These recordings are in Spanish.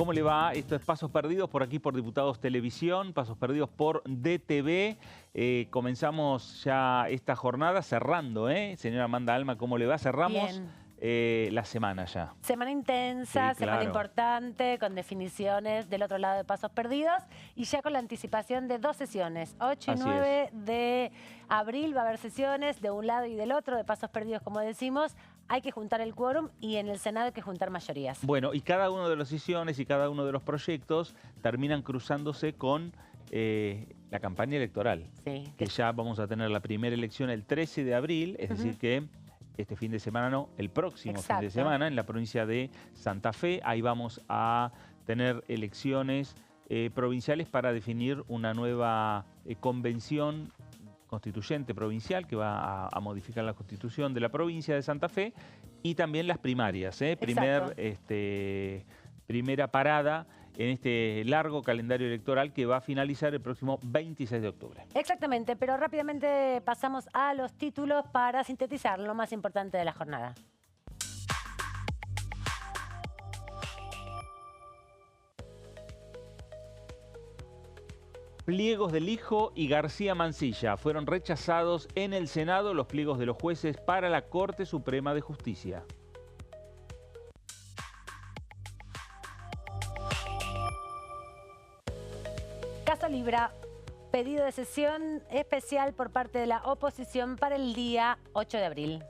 ¿Cómo le va? Esto es Pasos Perdidos por aquí por Diputados Televisión, Pasos Perdidos por DTV. Comenzamos ya esta jornada cerrando, Señora Amanda Alma, ¿cómo le va? Cerramos Bien. la semana ya. Semana intensa, Sí, semana claro. importante, con definiciones del otro lado de Pasos Perdidos y ya con la anticipación de 2 sesiones. 8 y Así 9 de abril va a haber sesiones de un lado y del otro de Pasos Perdidos, como decimos. Hay que juntar el quórum y en el Senado hay que juntar mayorías. Bueno, y cada uno de las sesiones y cada uno de los proyectos terminan cruzándose con la campaña electoral. Sí. Que ya vamos a tener la primera elección el 13 de abril, es decir que este fin de semana no, el próximo fin de Exacto. semana en la provincia de Santa Fe. Ahí vamos a tener elecciones provinciales para definir una nueva convención constituyente provincial que va a modificar la constitución de la provincia de Santa Fe y también las primarias. Primera parada en este largo calendario electoral que va a finalizar el próximo 26 de octubre. Exactamente, pero rápidamente pasamos a los títulos para sintetizar lo más importante de la jornada. Pliegos del Hijo y García Mansilla. Fueron rechazados en el Senado los pliegos de los jueces para la Corte Suprema de Justicia. Caso Libra, pedido de sesión especial por parte de la oposición para el día 8 de abril.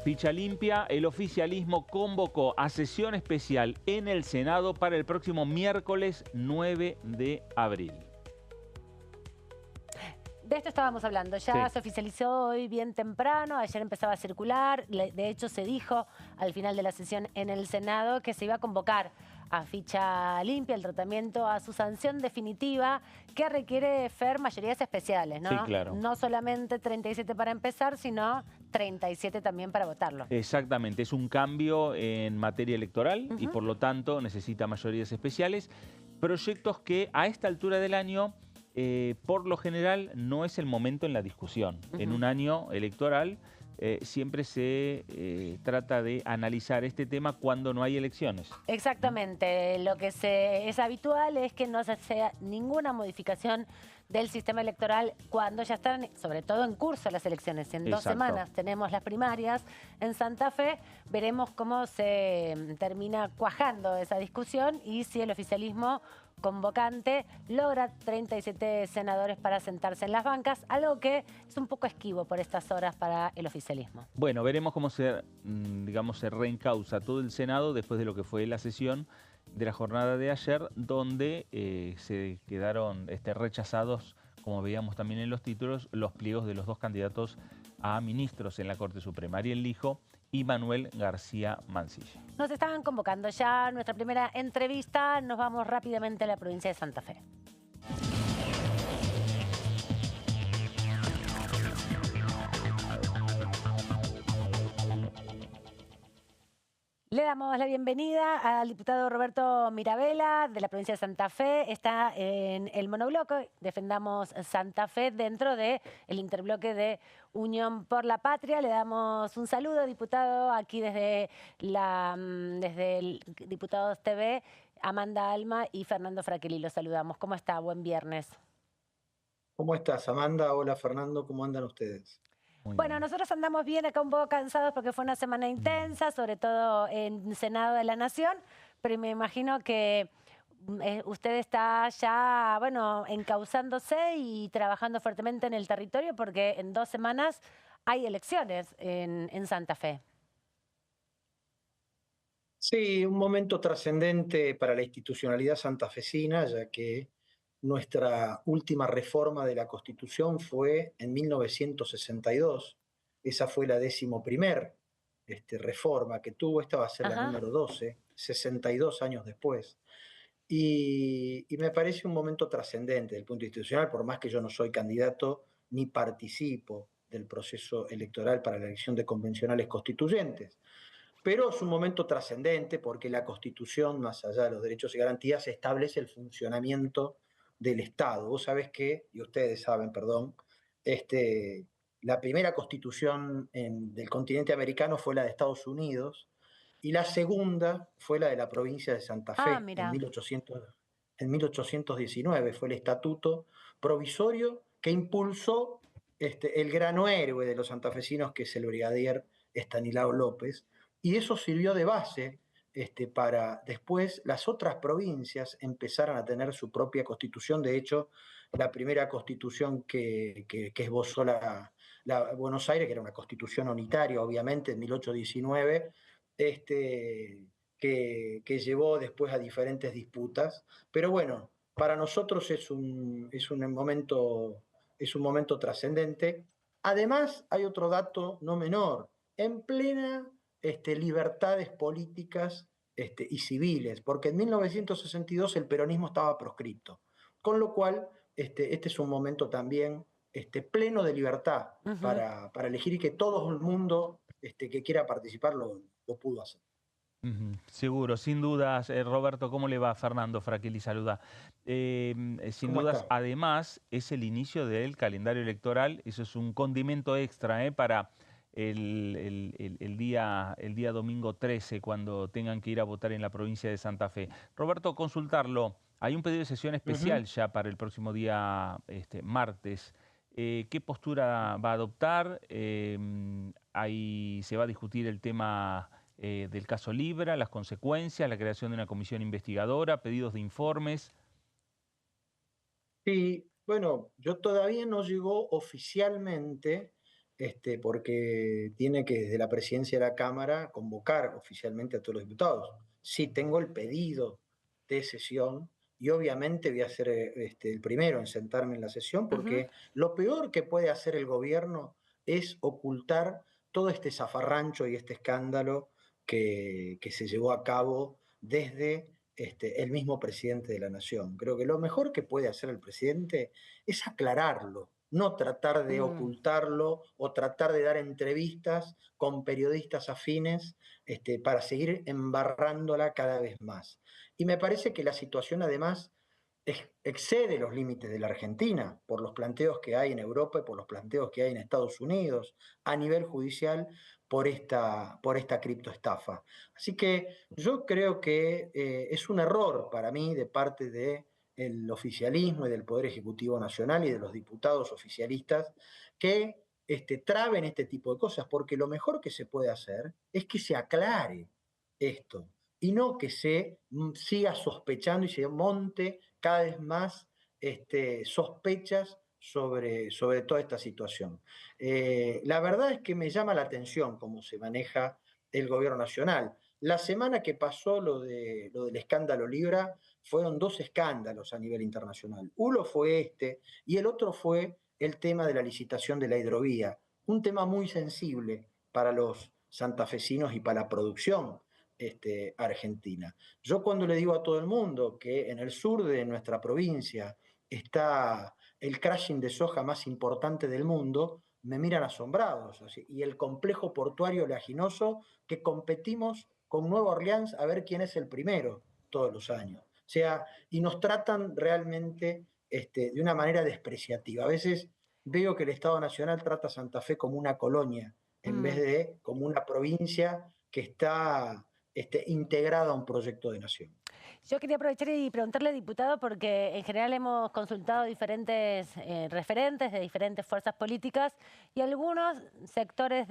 Ficha limpia, el oficialismo convocó a sesión especial en el Senado para el próximo miércoles 9 de abril. De esto estábamos hablando, ya Sí. se oficializó hoy bien temprano, ayer empezaba a circular, de hecho se dijo al final de la sesión en el Senado que se iba a convocar a ficha limpia el tratamiento a su sanción definitiva que requiere, Fer, mayorías especiales, ¿no? Sí, claro. No solamente 37 para empezar, sino 37 también para votarlo. Exactamente, es un cambio en materia electoral y por lo tanto necesita mayorías especiales. Proyectos que a esta altura del año, por lo general, no es el momento en la discusión. En un año electoral siempre se trata de analizar este tema cuando no hay elecciones. Exactamente, lo que es habitual es que no se haga ninguna modificación del sistema electoral cuando ya están, sobre todo en curso las elecciones. En 2 Exacto. semanas tenemos las primarias en Santa Fe, veremos cómo se termina cuajando esa discusión y si el oficialismo convocante logra 37 senadores para sentarse en las bancas, algo que es un poco esquivo por estas horas para el oficialismo. Bueno, veremos cómo se reencausa todo el Senado después de lo que fue la sesión de la jornada de ayer, donde se quedaron rechazados, como veíamos también en los títulos, los pliegos de los 2 candidatos a ministros en la Corte Suprema, Ariel Lijo y Manuel García Mansilla. Nos estaban convocando ya nuestra primera entrevista. Nos vamos rápidamente a la provincia de Santa Fe. Le damos la bienvenida al diputado Roberto Mirabella de la provincia de Santa Fe. Está en el monobloque Defendamos Santa Fe dentro del interbloque de Unión por la Patria. Le damos un saludo, diputado, aquí desde el Diputados TV, Amanda Alma y Fernando Fraquelli. Los saludamos. ¿Cómo está? Buen viernes. ¿Cómo estás, Amanda? Hola, Fernando. ¿Cómo andan ustedes? Muy Bueno, bien. nosotros andamos bien acá un poco cansados porque fue una semana intensa, sobre todo en Senado de la Nación, pero me imagino que usted está ya, bueno, encauzándose y trabajando fuertemente en el territorio porque en 2 semanas hay elecciones en Santa Fe. Sí, un momento trascendente para la institucionalidad santafesina, ya que nuestra última reforma de la Constitución fue en 1962. Esa fue la 11ª reforma que tuvo. Esta va a ser la número 12, 62 años después. Y me parece un momento trascendente desde el punto institucional, por más que yo no soy candidato ni participo del proceso electoral para la elección de convencionales constituyentes. Pero es un momento trascendente porque la Constitución, más allá de los derechos y garantías, establece el funcionamiento del Estado. Vos sabés que, y ustedes saben, perdón, la primera constitución del continente americano fue la de Estados Unidos y la segunda fue la de la provincia de Santa Ah, Fe mira. en 1819. Fue el estatuto provisorio que impulsó el grano héroe de los santafesinos, que es el brigadier Estanislao López, y eso sirvió de base para después las otras provincias empezaran a tener su propia constitución. De hecho, la primera constitución que esbozó la Buenos Aires, que era una constitución unitaria, obviamente, en 1819, que llevó después a diferentes disputas. Pero bueno, para nosotros es un momento trascendente. Además, hay otro dato no menor. En plena libertades políticas y civiles, porque en 1962 el peronismo estaba proscripto, con lo cual este es un momento también pleno de libertad Ujú. para elegir, y que todo el mundo que quiera participar lo pudo hacer. Seguro, sin dudas. Roberto, ¿cómo le va? Fernando Fraquelli saluda. Sin ¿Cómo dudas, está? además, es el inicio del calendario electoral. Eso es un condimento extra, para el día domingo 13, cuando tengan que ir a votar en la provincia de Santa Fe. Roberto, consultarlo. Hay un pedido de sesión especial Ujú. ya para el próximo día, martes. ¿Qué postura va a adoptar? Ahí se va a discutir el tema del caso Libra, las consecuencias, la creación de una comisión investigadora, pedidos de informes. Sí, bueno, yo todavía no llegó oficialmente, porque tiene que desde la presidencia de la Cámara convocar oficialmente a todos los diputados. Sí, tengo el pedido de sesión y obviamente voy a ser el primero en sentarme en la sesión, Ujú. porque lo peor que puede hacer el gobierno es ocultar todo este zafarrancho y este escándalo que se llevó a cabo desde el mismo presidente de la nación. Creo que lo mejor que puede hacer el presidente es aclararlo, no tratar de Mm. ocultarlo o tratar de dar entrevistas con periodistas afines para seguir embarrándola cada vez más. Y me parece que la situación además excede los límites de la Argentina por los planteos que hay en Europa y por los planteos que hay en Estados Unidos a nivel judicial por esta criptoestafa. Así que yo creo que es un error para mí de parte del oficialismo y del Poder Ejecutivo Nacional y de los diputados oficialistas que traben este tipo de cosas, porque lo mejor que se puede hacer es que se aclare esto y no que se siga sospechando y se monte cada vez más sospechas sobre toda esta situación. La verdad es que me llama la atención cómo se maneja el gobierno nacional. La semana que pasó lo del escándalo Libra, fueron dos escándalos a nivel internacional. Uno fue y el otro fue el tema de la licitación de la hidrovía, un tema muy sensible para los santafesinos y para la producción argentina. Yo cuando le digo a todo el mundo que en el sur de nuestra provincia está el crushing de soja más importante del mundo, me miran asombrados. Y el complejo portuario oleaginoso, que competimos con Nueva Orleans a ver quién es el primero todos los años. O sea, y nos tratan realmente de una manera despreciativa. A veces veo que el Estado Nacional trata a Santa Fe como una colonia en vez Mm. de como una provincia que está integrada a un proyecto de nación. Yo quería aprovechar y preguntarle, diputado, porque en general hemos consultado diferentes referentes de diferentes fuerzas políticas y algunos sectores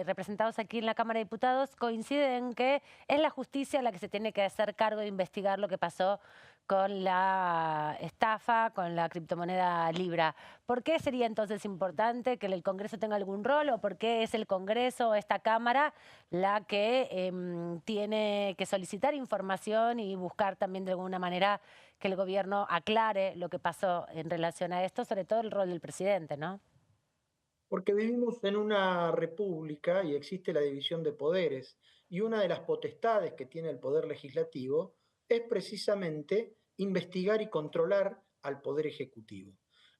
representados aquí en la Cámara de Diputados coinciden en que es la justicia la que se tiene que hacer cargo de investigar lo que pasó con la estafa, con la criptomoneda Libra. ¿Por qué sería entonces importante que el Congreso tenga algún rol o por qué es el Congreso o esta Cámara la que tiene que solicitar información y buscar también de alguna manera que el gobierno aclare lo que pasó en relación a esto, sobre todo el rol del presidente, ¿no? Porque vivimos en una república y existe la división de poderes, y una de las potestades que tiene el poder legislativo es precisamente investigar y controlar al poder ejecutivo.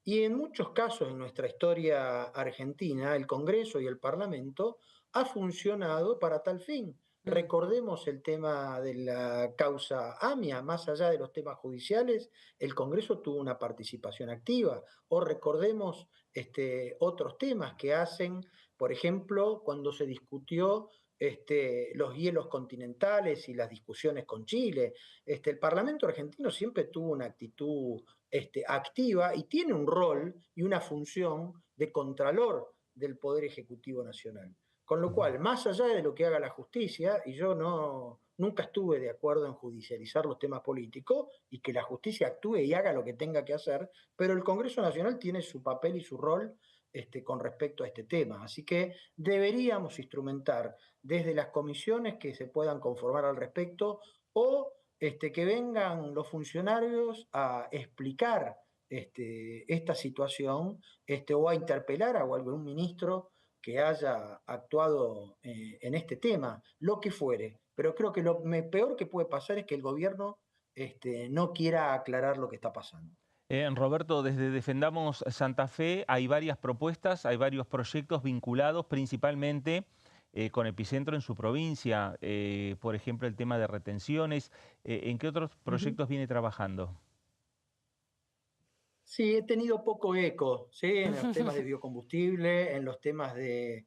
Y en muchos casos en nuestra historia argentina, el Congreso y el Parlamento ha funcionado para tal fin. Recordemos el tema de la causa AMIA, más allá de los temas judiciales, el Congreso tuvo una participación activa. O recordemos otros temas que hacen, por ejemplo, cuando se discutió los hielos continentales y las discusiones con Chile. El Parlamento argentino siempre tuvo una actitud activa y tiene un rol y una función de contralor del Poder Ejecutivo Nacional. Con lo cual, más allá de lo que haga la justicia, y yo nunca estuve de acuerdo en judicializar los temas políticos y que la justicia actúe y haga lo que tenga que hacer, pero el Congreso Nacional tiene su papel y su rol con respecto a este tema. Así que deberíamos instrumentar desde las comisiones que se puedan conformar al respecto o que vengan los funcionarios a explicar esta situación o a interpelar a algún ministro que haya actuado en este tema, lo que fuere. Pero creo que lo peor que puede pasar es que el gobierno no quiera aclarar lo que está pasando. Roberto, desde Defendamos Santa Fe hay varias propuestas, hay varios proyectos vinculados principalmente con epicentro en su provincia, por ejemplo, el tema de retenciones. ¿En qué otros proyectos viene trabajando? Sí, he tenido poco eco, ¿sí? En los temas de biocombustible, en los temas de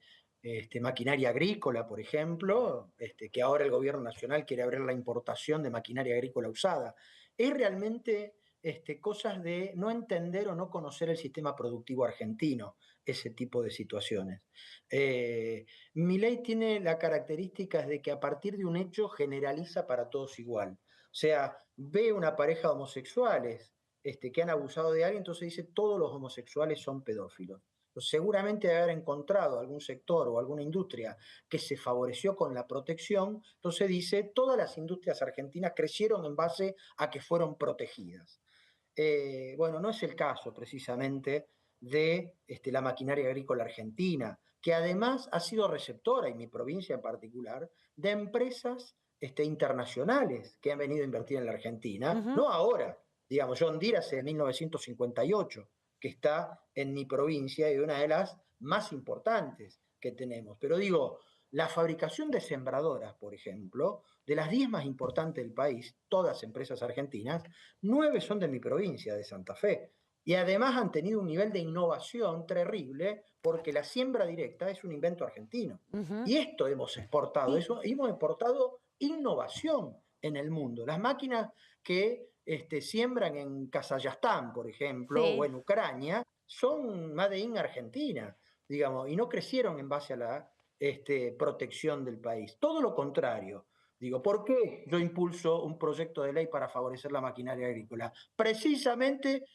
maquinaria agrícola, por ejemplo, que ahora el gobierno nacional quiere abrir la importación de maquinaria agrícola usada. Es realmente cosas de no entender o no conocer el sistema productivo argentino, ese tipo de situaciones. Mi ley tiene la característica de que a partir de un hecho generaliza para todos igual. O sea, ve una pareja de homosexuales que han abusado de alguien, entonces dice todos los homosexuales son pedófilos. Entonces, seguramente de haber encontrado algún sector o alguna industria que se favoreció con la protección, entonces dice todas las industrias argentinas crecieron en base a que fueron protegidas. Bueno, no es el caso precisamente de la maquinaria agrícola argentina, que además ha sido receptora, en mi provincia en particular, de empresas internacionales que han venido a invertir en la Argentina, no ahora, digamos, John Deere hace 1958, que está en mi provincia y una de las más importantes que tenemos. Pero digo, la fabricación de sembradoras, por ejemplo, de las 10 más importantes del país, todas empresas argentinas, 9 son de mi provincia, de Santa Fe. Y además han tenido un nivel de innovación terrible porque la siembra directa es un invento argentino. Y esto hemos exportado, hemos exportado innovación en el mundo. Las máquinas que siembran en Kazajstán, por ejemplo, o en Ucrania, son made in Argentina, digamos, y no crecieron en base a la protección del país. Todo lo contrario. Digo, ¿por qué yo impulso un proyecto de ley para favorecer la maquinaria agrícola? Precisamente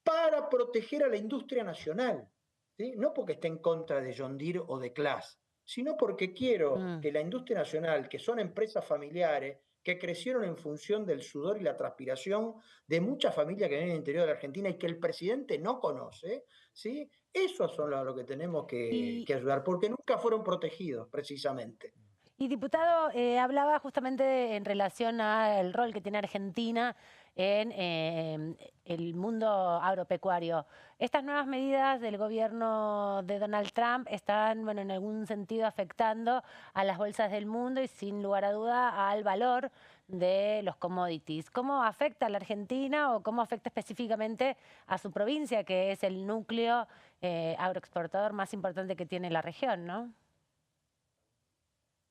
para proteger a la industria nacional, ¿sí? No porque esté en contra de John Deere o de Claas, sino porque quiero que la industria nacional, que son empresas familiares, que crecieron en función del sudor y la transpiración de muchas familias que viven en el interior de la Argentina y que el presidente no conoce, ¿sí? Eso son lo que tenemos que ayudar, porque nunca fueron protegidos, precisamente. Y diputado, hablaba justamente en relación al rol que tiene Argentina en el mundo agropecuario. Estas nuevas medidas del gobierno de Donald Trump están, bueno, en algún sentido afectando a las bolsas del mundo y sin lugar a duda al valor de los commodities. ¿Cómo afecta a la Argentina o cómo afecta específicamente a su provincia, que es el núcleo agroexportador más importante que tiene la región, ¿no?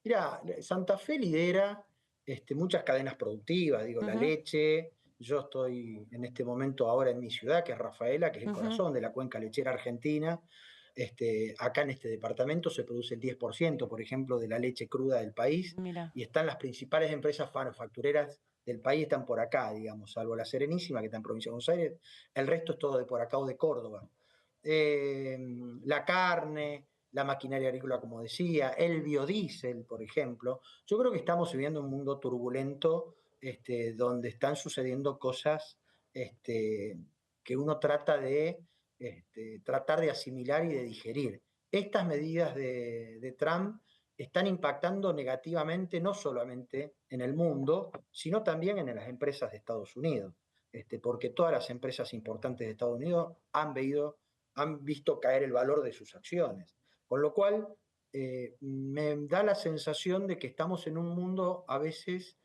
Mira, Santa Fe lidera muchas cadenas productivas, digo, la leche. Yo estoy en este momento ahora en mi ciudad, que es Rafaela, que es el corazón de la cuenca lechera argentina. Acá en este departamento se produce el 10%, por ejemplo, de la leche cruda del país. Mira. Y están las principales empresas manufactureras del país, están por acá, digamos, salvo la Serenísima, que está en Provincia de Buenos Aires. El resto es todo de por acá o de Córdoba. La carne, la maquinaria agrícola, como decía, el biodiesel, por ejemplo. Yo creo que estamos viviendo un mundo turbulento donde están sucediendo cosas que uno trata de tratar de asimilar y de digerir. Estas medidas de Trump están impactando negativamente no solamente en el mundo, sino también en las empresas de Estados Unidos, porque todas las empresas importantes de Estados Unidos han visto caer el valor de sus acciones. Con lo cual, me da la sensación de que estamos en un mundo a veces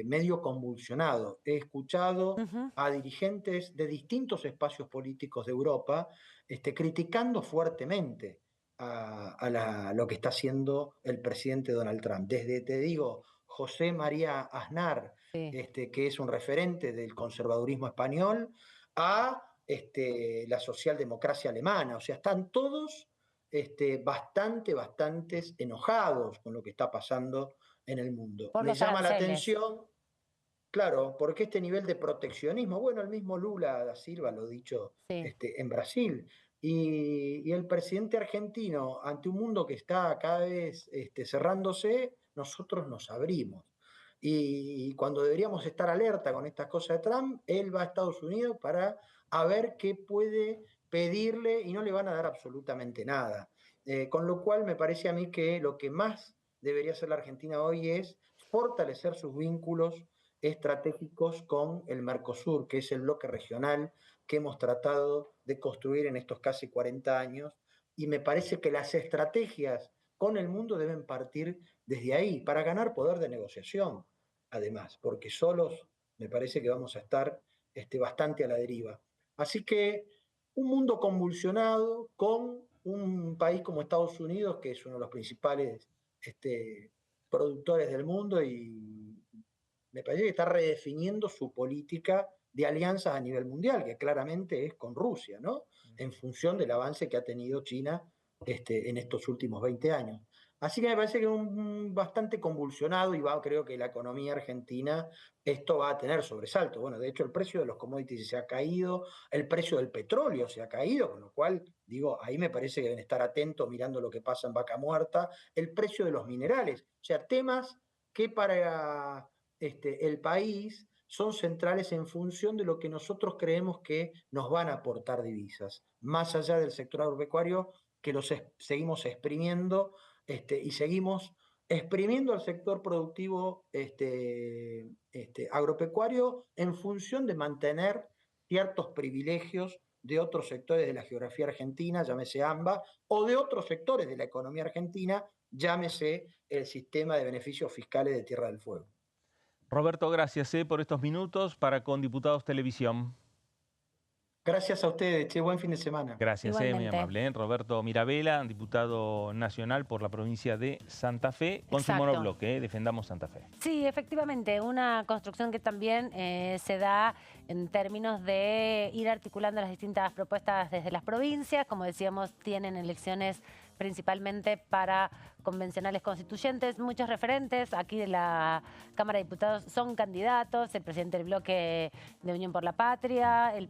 medio convulsionado. He escuchado Ujú. a dirigentes de distintos espacios políticos de Europa criticando fuertemente lo que está haciendo el presidente Donald Trump. Desde, te digo, José María Aznar, Sí. que es un referente del conservadurismo español, a la socialdemocracia alemana. O sea, están todos bastantes enojados con lo que está pasando en el mundo. Por Me los llama la aranceles. atención, claro, porque este nivel de proteccionismo, bueno, el mismo Lula da Silva lo ha dicho Sí. en Brasil, y el presidente argentino, ante un mundo que está cada vez cerrándose, nosotros nos abrimos. Y cuando deberíamos estar alerta con estas cosas de Trump, él va a Estados Unidos para a ver qué puede pedirle y no le van a dar absolutamente nada. Con lo cual me parece a mí que lo que más debería hacer la Argentina hoy es fortalecer sus vínculos estratégicos con el Mercosur, que es el bloque regional que hemos tratado de construir en estos casi 40 años. Y me parece que las estrategias con el mundo deben partir desde ahí, para ganar poder de negociación, además, porque solos me parece que vamos a estar bastante a la deriva. Así que un mundo convulsionado con un país como Estados Unidos, que es uno de los principales productores del mundo, y me parece que está redefiniendo su política de alianzas a nivel mundial, que claramente es con Rusia, ¿no? En función del avance que ha tenido China en estos últimos 20 años. Así que me parece que es bastante convulsionado y creo que la economía argentina, esto va a tener sobresalto. Bueno, de hecho el precio de los commodities se ha caído, el precio del petróleo se ha caído, con lo cual, digo, ahí me parece que deben estar atentos mirando lo que pasa en Vaca Muerta, el precio de los minerales, o sea, temas que para el país son centrales en función de lo que nosotros creemos que nos van a aportar divisas, más allá del sector agropecuario que los seguimos exprimiendo y seguimos exprimiendo al sector productivo agropecuario en función de mantener ciertos privilegios de otros sectores de la geografía argentina, llámese AMBA, o de otros sectores de la economía argentina, llámese el sistema de beneficios fiscales de Tierra del Fuego. Roberto, gracias por estos minutos para Con Diputados Televisión. Gracias a ustedes, che, buen fin de semana. Gracias, muy Igualmente. amable. Roberto Mirabella, diputado nacional por la provincia de Santa Fe, con su Exacto. monobloque, Defendamos Santa Fe. Sí, efectivamente, una construcción que también se da en términos de ir articulando las distintas propuestas desde las provincias. Como decíamos, tienen elecciones principalmente para convencionales constituyentes. Muchos referentes aquí de la Cámara de Diputados son candidatos. El presidente del bloque de Unión por la Patria, el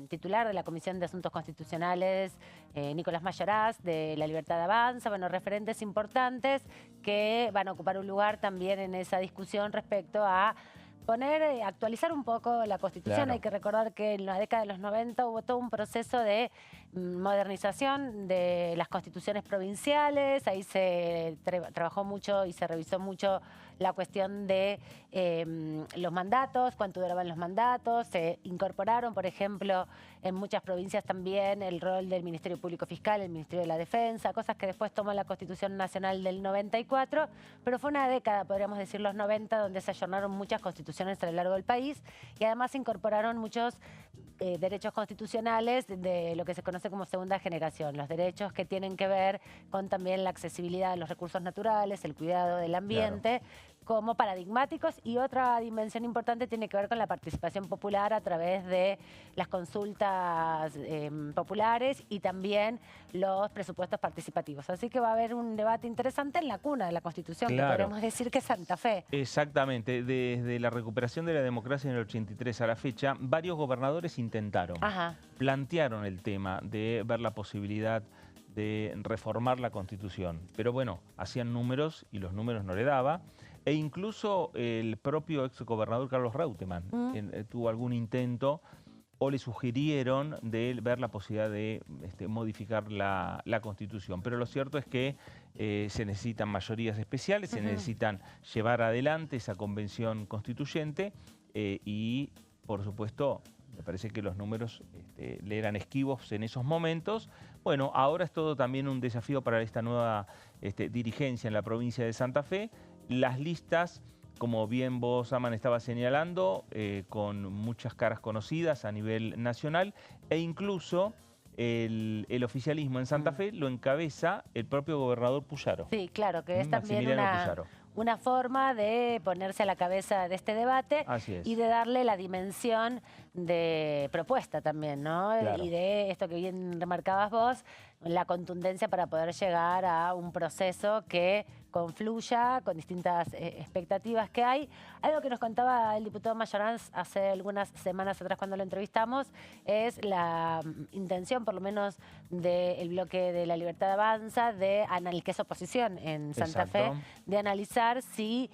titular de la Comisión de Asuntos Constitucionales, Nicolás Mayoraz, de La Libertad Avanza. Bueno, referentes importantes que van a ocupar un lugar también en esa discusión respecto a actualizar un poco la Constitución. Claro. Hay que recordar que en la década de los 90 hubo todo un proceso de modernización de las constituciones provinciales. Ahí se trabajó mucho y se revisó mucho la cuestión de los mandatos, cuánto duraban los mandatos. Se incorporaron, por ejemplo, en muchas provincias también el rol del Ministerio Público Fiscal, el Ministerio de la Defensa, cosas que después tomó la Constitución Nacional del 94, pero fue una década, podríamos decir los 90, donde se ayornaron muchas constituciones a lo largo del país y además se incorporaron muchos derechos constitucionales de lo que se conoce como segunda generación, los derechos que tienen que ver con también la accesibilidad a los recursos naturales, el cuidado del ambiente, como paradigmáticos, y otra dimensión importante tiene que ver con la participación popular a través de las consultas populares y también los presupuestos participativos. Así que va a haber un debate interesante en la cuna de la Constitución, que podemos decir que es Santa Fe. Exactamente. Desde la recuperación de la democracia en el 83 a la fecha, varios gobernadores intentaron, plantearon el tema de ver la posibilidad de reformar la Constitución. Pero bueno, hacían números y los números no le daba. E incluso el propio exgobernador Carlos Reutemann tuvo algún intento o le sugirieron de ver la posibilidad de modificar la Constitución. Pero lo cierto es que se necesitan mayorías especiales, se necesitan llevar adelante esa convención constituyente y, por supuesto, me parece que los números le eran esquivos en esos momentos Bueno, ahora es todo también un desafío para esta nueva dirigencia en la provincia de Santa Fe. Las listas, como bien vos, Aman, estaba señalando, con muchas caras conocidas a nivel nacional, e incluso el oficialismo en Santa Fe lo encabeza el propio gobernador Puyaro. Sí, claro, que es también Maximiliano Puyaro. una forma de ponerse a la cabeza de este debate y de darle la dimensión de propuesta también, ¿no? Claro. Y de esto que bien remarcabas vos, la contundencia para poder llegar a un proceso que confluya con distintas expectativas que hay. Algo que nos contaba el diputado Mayoranz hace algunas semanas atrás cuando lo entrevistamos es la intención, por lo menos del bloque de La Libertad Avanza, que es oposición en Santa Fe, de analizar si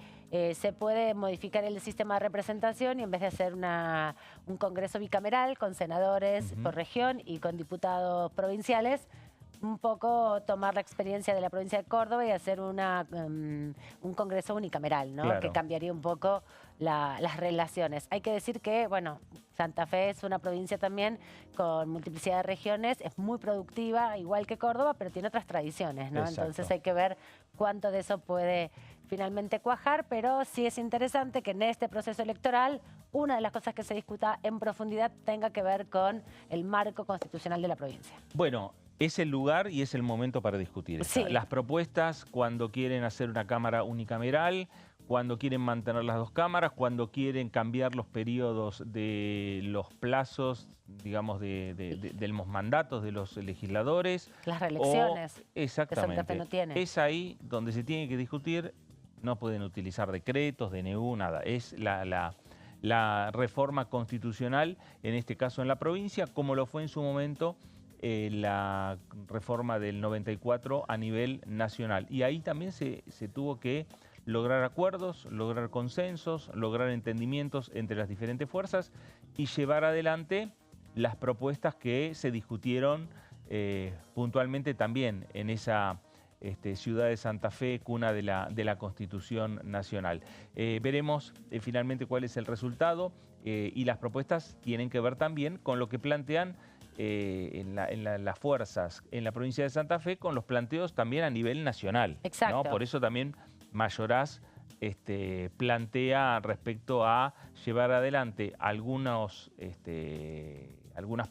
se puede modificar el sistema de representación y en vez de hacer un congreso bicameral con senadores por región y con diputados provinciales, un poco tomar la experiencia de la provincia de Córdoba y hacer un congreso unicameral, ¿no? Claro. Que cambiaría un poco las relaciones. Hay que decir que, bueno, Santa Fe es una provincia también con multiplicidad de regiones, es muy productiva, igual que Córdoba, pero tiene otras tradiciones, ¿no? Exacto. Entonces hay que ver cuánto de eso puede finalmente cuajar, pero sí es interesante que en este proceso electoral una de las cosas que se discuta en profundidad tenga que ver con el marco constitucional de la provincia. Bueno, es el lugar y es el momento para discutir. Sí. Las propuestas cuando quieren hacer una cámara unicameral, cuando quieren mantener las dos cámaras, cuando quieren cambiar los periodos de los plazos, digamos, de los mandatos de los legisladores. Las reelecciones. Exactamente. Que Santa Fe no tiene. Es ahí donde se tiene que discutir. No pueden utilizar decretos, DNU, nada. Es la reforma constitucional, en este caso en la provincia, como lo fue en su momento la reforma del 94 a nivel nacional. Y ahí también se tuvo que lograr acuerdos, lograr consensos, lograr entendimientos entre las diferentes fuerzas y llevar adelante las propuestas que se discutieron puntualmente también en esa ciudad de Santa Fe, cuna de la Constitución Nacional. Veremos finalmente cuál es el resultado y las propuestas tienen que ver también con lo que plantean las fuerzas en la provincia de Santa Fe, con los planteos también a nivel nacional. Exacto. ¿No? Por eso también Mayoraz plantea respecto a llevar adelante algunas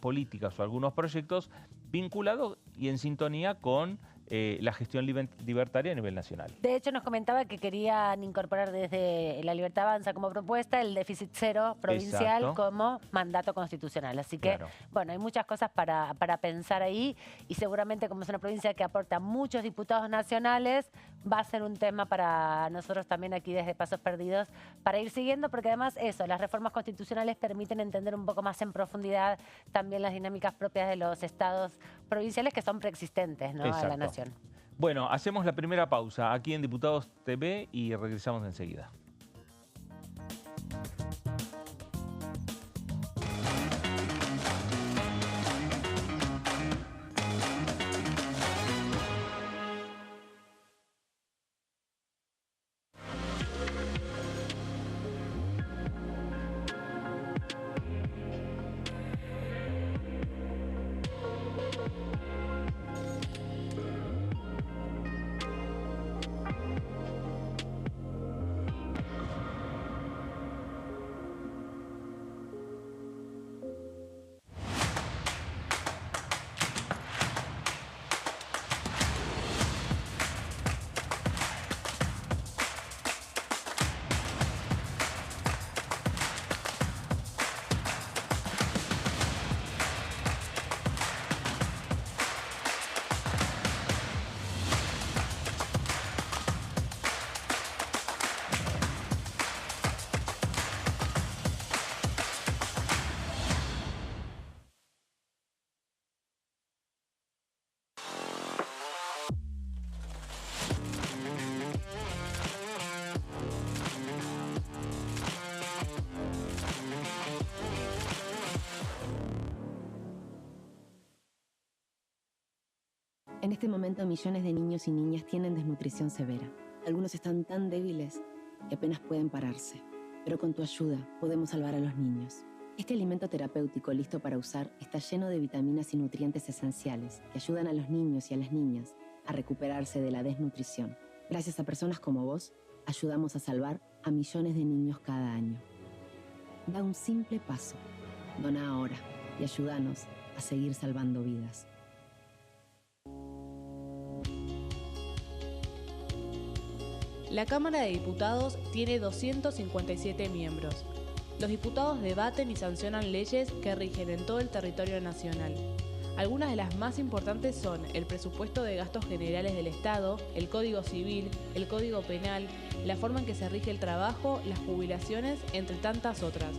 políticas o algunos proyectos vinculados y en sintonía con la gestión libertaria a nivel nacional. De hecho, nos comentaba que querían incorporar desde La Libertad Avanza como propuesta el déficit cero provincial. Exacto. Como mandato constitucional. Así que, claro, bueno, hay muchas cosas para pensar ahí y seguramente como es una provincia que aporta muchos diputados nacionales, va a ser un tema para nosotros también aquí desde Pasos Perdidos para ir siguiendo, porque además eso, las reformas constitucionales permiten entender un poco más en profundidad también las dinámicas propias de los estados provinciales que son preexistentes, ¿no?, a la nación. Bueno, hacemos la primera pausa aquí en Diputados TV y regresamos enseguida. En este momento millones de niños y niñas tienen desnutrición severa. Algunos están tan débiles que apenas pueden pararse. Pero con tu ayuda podemos salvar a los niños. Este alimento terapéutico listo para usar está lleno de vitaminas y nutrientes esenciales que ayudan a los niños y a las niñas a recuperarse de la desnutrición. Gracias a personas como vos, ayudamos a salvar a millones de niños cada año. Da un simple paso. Dona ahora y ayúdanos a seguir salvando vidas. La Cámara de Diputados tiene 257 miembros. Los diputados debaten y sancionan leyes que rigen en todo el territorio nacional. Algunas de las más importantes son el presupuesto de gastos generales del Estado, el Código Civil, el Código Penal, la forma en que se rige el trabajo, las jubilaciones, entre tantas otras.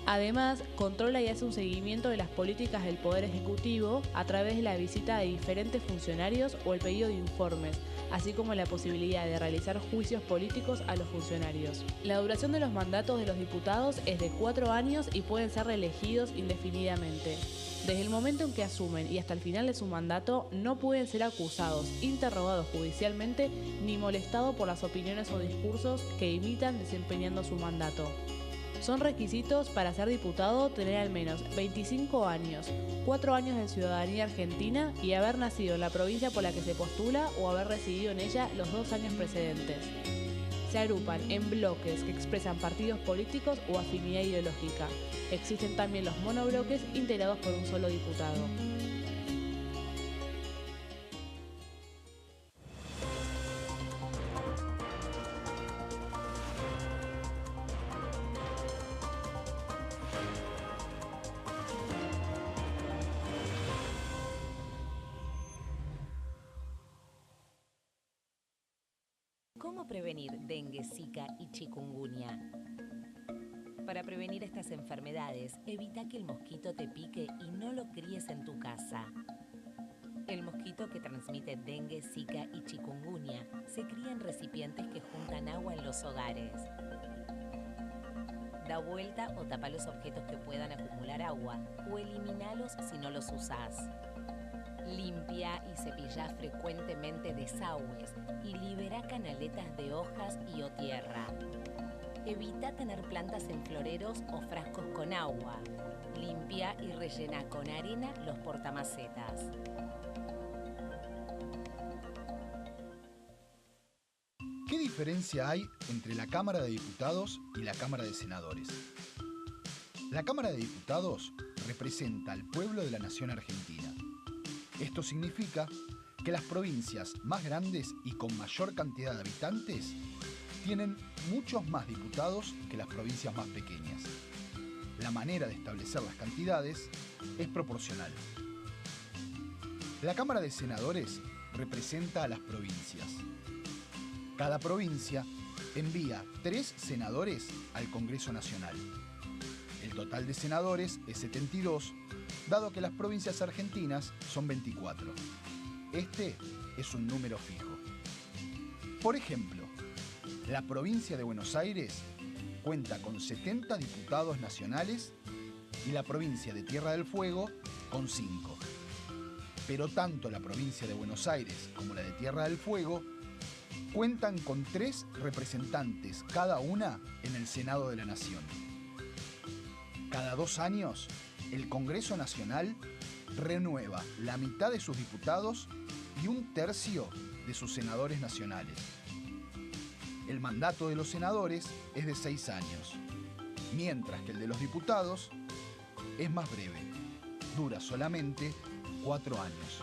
Además, controla y hace un seguimiento de las políticas del Poder Ejecutivo a través de la visita de diferentes funcionarios o el pedido de informes, así como la posibilidad de realizar juicios políticos a los funcionarios. La duración de los mandatos de los diputados es de 4 años y pueden ser reelegidos indefinidamente. Desde el momento en que asumen y hasta el final de su mandato, no pueden ser acusados, interrogados judicialmente, ni molestados por las opiniones o discursos que imitan desempeñando su mandato. Son requisitos para ser diputado tener al menos 25 años, 4 años de ciudadanía argentina y haber nacido en la provincia por la que se postula o haber residido en ella los 2 años precedentes. Se agrupan en bloques que expresan partidos políticos o afinidad ideológica. Existen también los monobloques integrados por un solo diputado. ¿Cómo prevenir dengue, zika y chikungunya? Para prevenir estas enfermedades, evita que el mosquito te pique y no lo críes en tu casa. El mosquito que transmite dengue, zika y chikungunya se cría en recipientes que juntan agua en los hogares. Da vuelta o tapa los objetos que puedan acumular agua o eliminalos si no los usás. Limpia y cepilla frecuentemente desagües y libera canaletas de hojas y o tierra. Evita tener plantas en floreros o frascos con agua. Limpia y rellena con arena los portamacetas. ¿Qué diferencia hay entre la Cámara de Diputados y la Cámara de Senadores? La Cámara de Diputados representa al pueblo de la nación argentina. Esto significa que las provincias más grandes y con mayor cantidad de habitantes tienen muchos más diputados que las provincias más pequeñas. La manera de establecer las cantidades es proporcional. La Cámara de Senadores representa a las provincias. Cada provincia envía 3 senadores al Congreso Nacional. El total de senadores es 72, dado que las provincias argentinas son 24. Este es un número fijo. Por ejemplo, la provincia de Buenos Aires cuenta con 70 diputados nacionales y la provincia de Tierra del Fuego con 5. Pero tanto la provincia de Buenos Aires como la de Tierra del Fuego cuentan con 3 representantes cada una en el Senado de la Nación. Cada 2 años, el Congreso Nacional renueva la mitad de sus diputados y 1/3 de sus senadores nacionales. El mandato de los senadores es de 6 años, mientras que el de los diputados es más breve, dura solamente 4 años.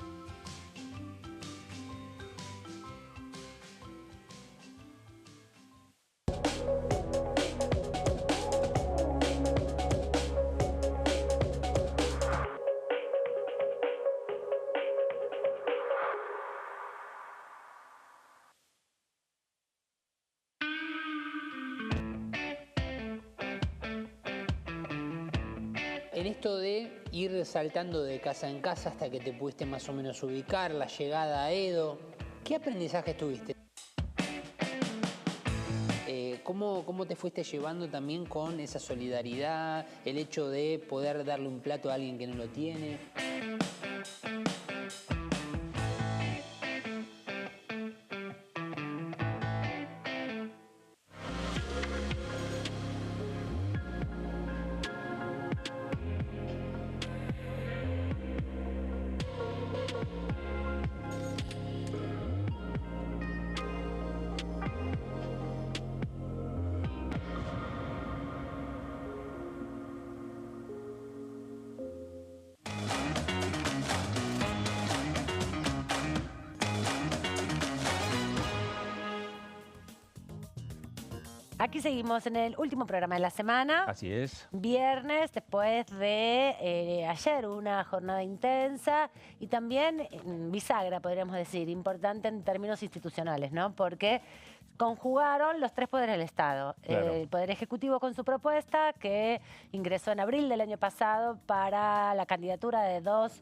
En esto de ir saltando de casa en casa hasta que te pudiste más o menos ubicar, la llegada a Edo, ¿qué aprendizajes tuviste? ¿Cómo te fuiste llevando también con esa solidaridad, el hecho de poder darle un plato a alguien que no lo tiene? Aquí seguimos en el último programa de la semana. Así es. Viernes, después de ayer, una jornada intensa y también bisagra, podríamos decir, importante en términos institucionales, ¿no? Porque conjugaron los tres poderes del Estado. Claro. El Poder Ejecutivo con su propuesta, que ingresó en abril del año pasado para la candidatura de 2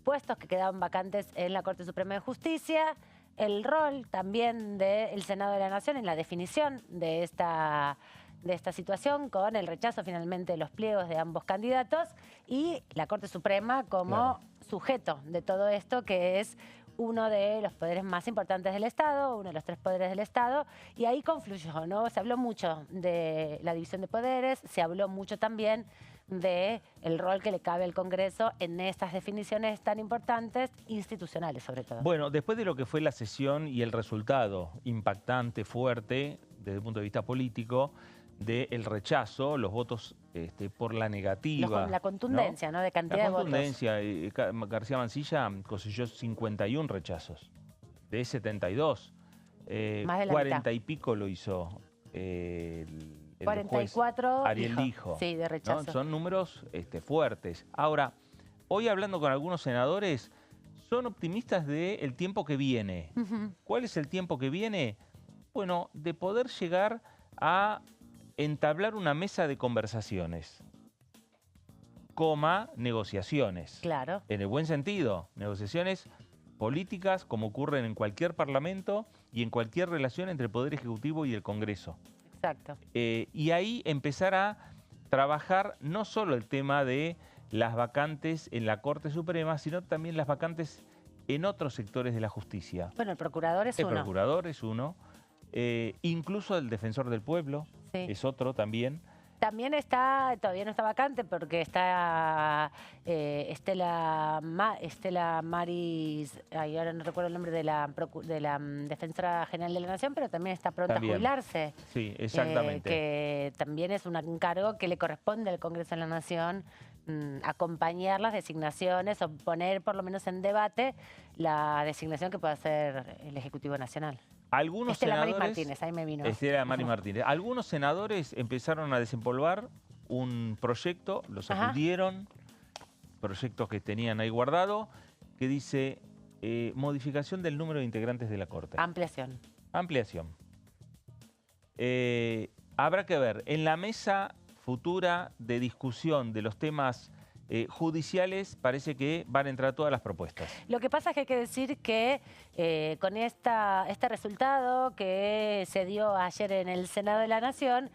puestos que quedaban vacantes en la Corte Suprema de Justicia. El rol también del Senado de la Nación en la definición de esta situación, con el rechazo finalmente de los pliegos de ambos candidatos, y la Corte Suprema como sujeto de todo esto, que es uno de los poderes más importantes del Estado, uno de los 3 poderes del Estado, y ahí confluyó, ¿no? Se habló mucho de la división de poderes, se habló mucho también de el rol que le cabe al Congreso en estas definiciones tan importantes, institucionales sobre todo. Bueno, después de lo que fue la sesión y el resultado impactante, fuerte, desde el punto de vista político, del rechazo, los votos por la negativa. La contundencia, ¿no? De cantidad de votos. La contundencia. García Mansilla cosechó 51 rechazos, de 72. Más de la 40 mitad. y pico lo hizo el 44 juez Ariel Lijo. Sí, de rechazo. ¿No? Son números fuertes. Ahora, hoy hablando con algunos senadores, son optimistas del tiempo que viene. ¿Cuál es el tiempo que viene? Bueno, de poder llegar a entablar una mesa de conversaciones, negociaciones. Claro. En el buen sentido, negociaciones políticas como ocurren en cualquier parlamento y en cualquier relación entre el Poder Ejecutivo y el Congreso. Exacto. Y ahí empezar a trabajar no solo el tema de las vacantes en la Corte Suprema, sino también las vacantes en otros sectores de la justicia. Bueno, el procurador es uno. El procurador es uno. Incluso el defensor del pueblo es otro también. También está, todavía no está vacante porque está Estela Maris, ahora no recuerdo el nombre de la Defensora General de la Nación, pero también está pronta a jubilarse. Sí, exactamente. Que también es un encargo que le corresponde al Congreso de la Nación acompañar las designaciones o poner por lo menos en debate la designación que pueda hacer el Ejecutivo Nacional. Algunos Estela senadores, Maris Martínez, ahí me vino. Estela Maris Martínez. Algunos senadores empezaron a desempolvar un proyecto, lo sacudieron, proyectos que tenían ahí guardado, que dice modificación del número de integrantes de la Corte. Ampliación. Ampliación. Habrá que ver, en la mesa futura de discusión de los temas judiciales parece que van a entrar todas las propuestas. Lo que pasa es que hay que decir que con este resultado que se dio ayer en el Senado de la Nación,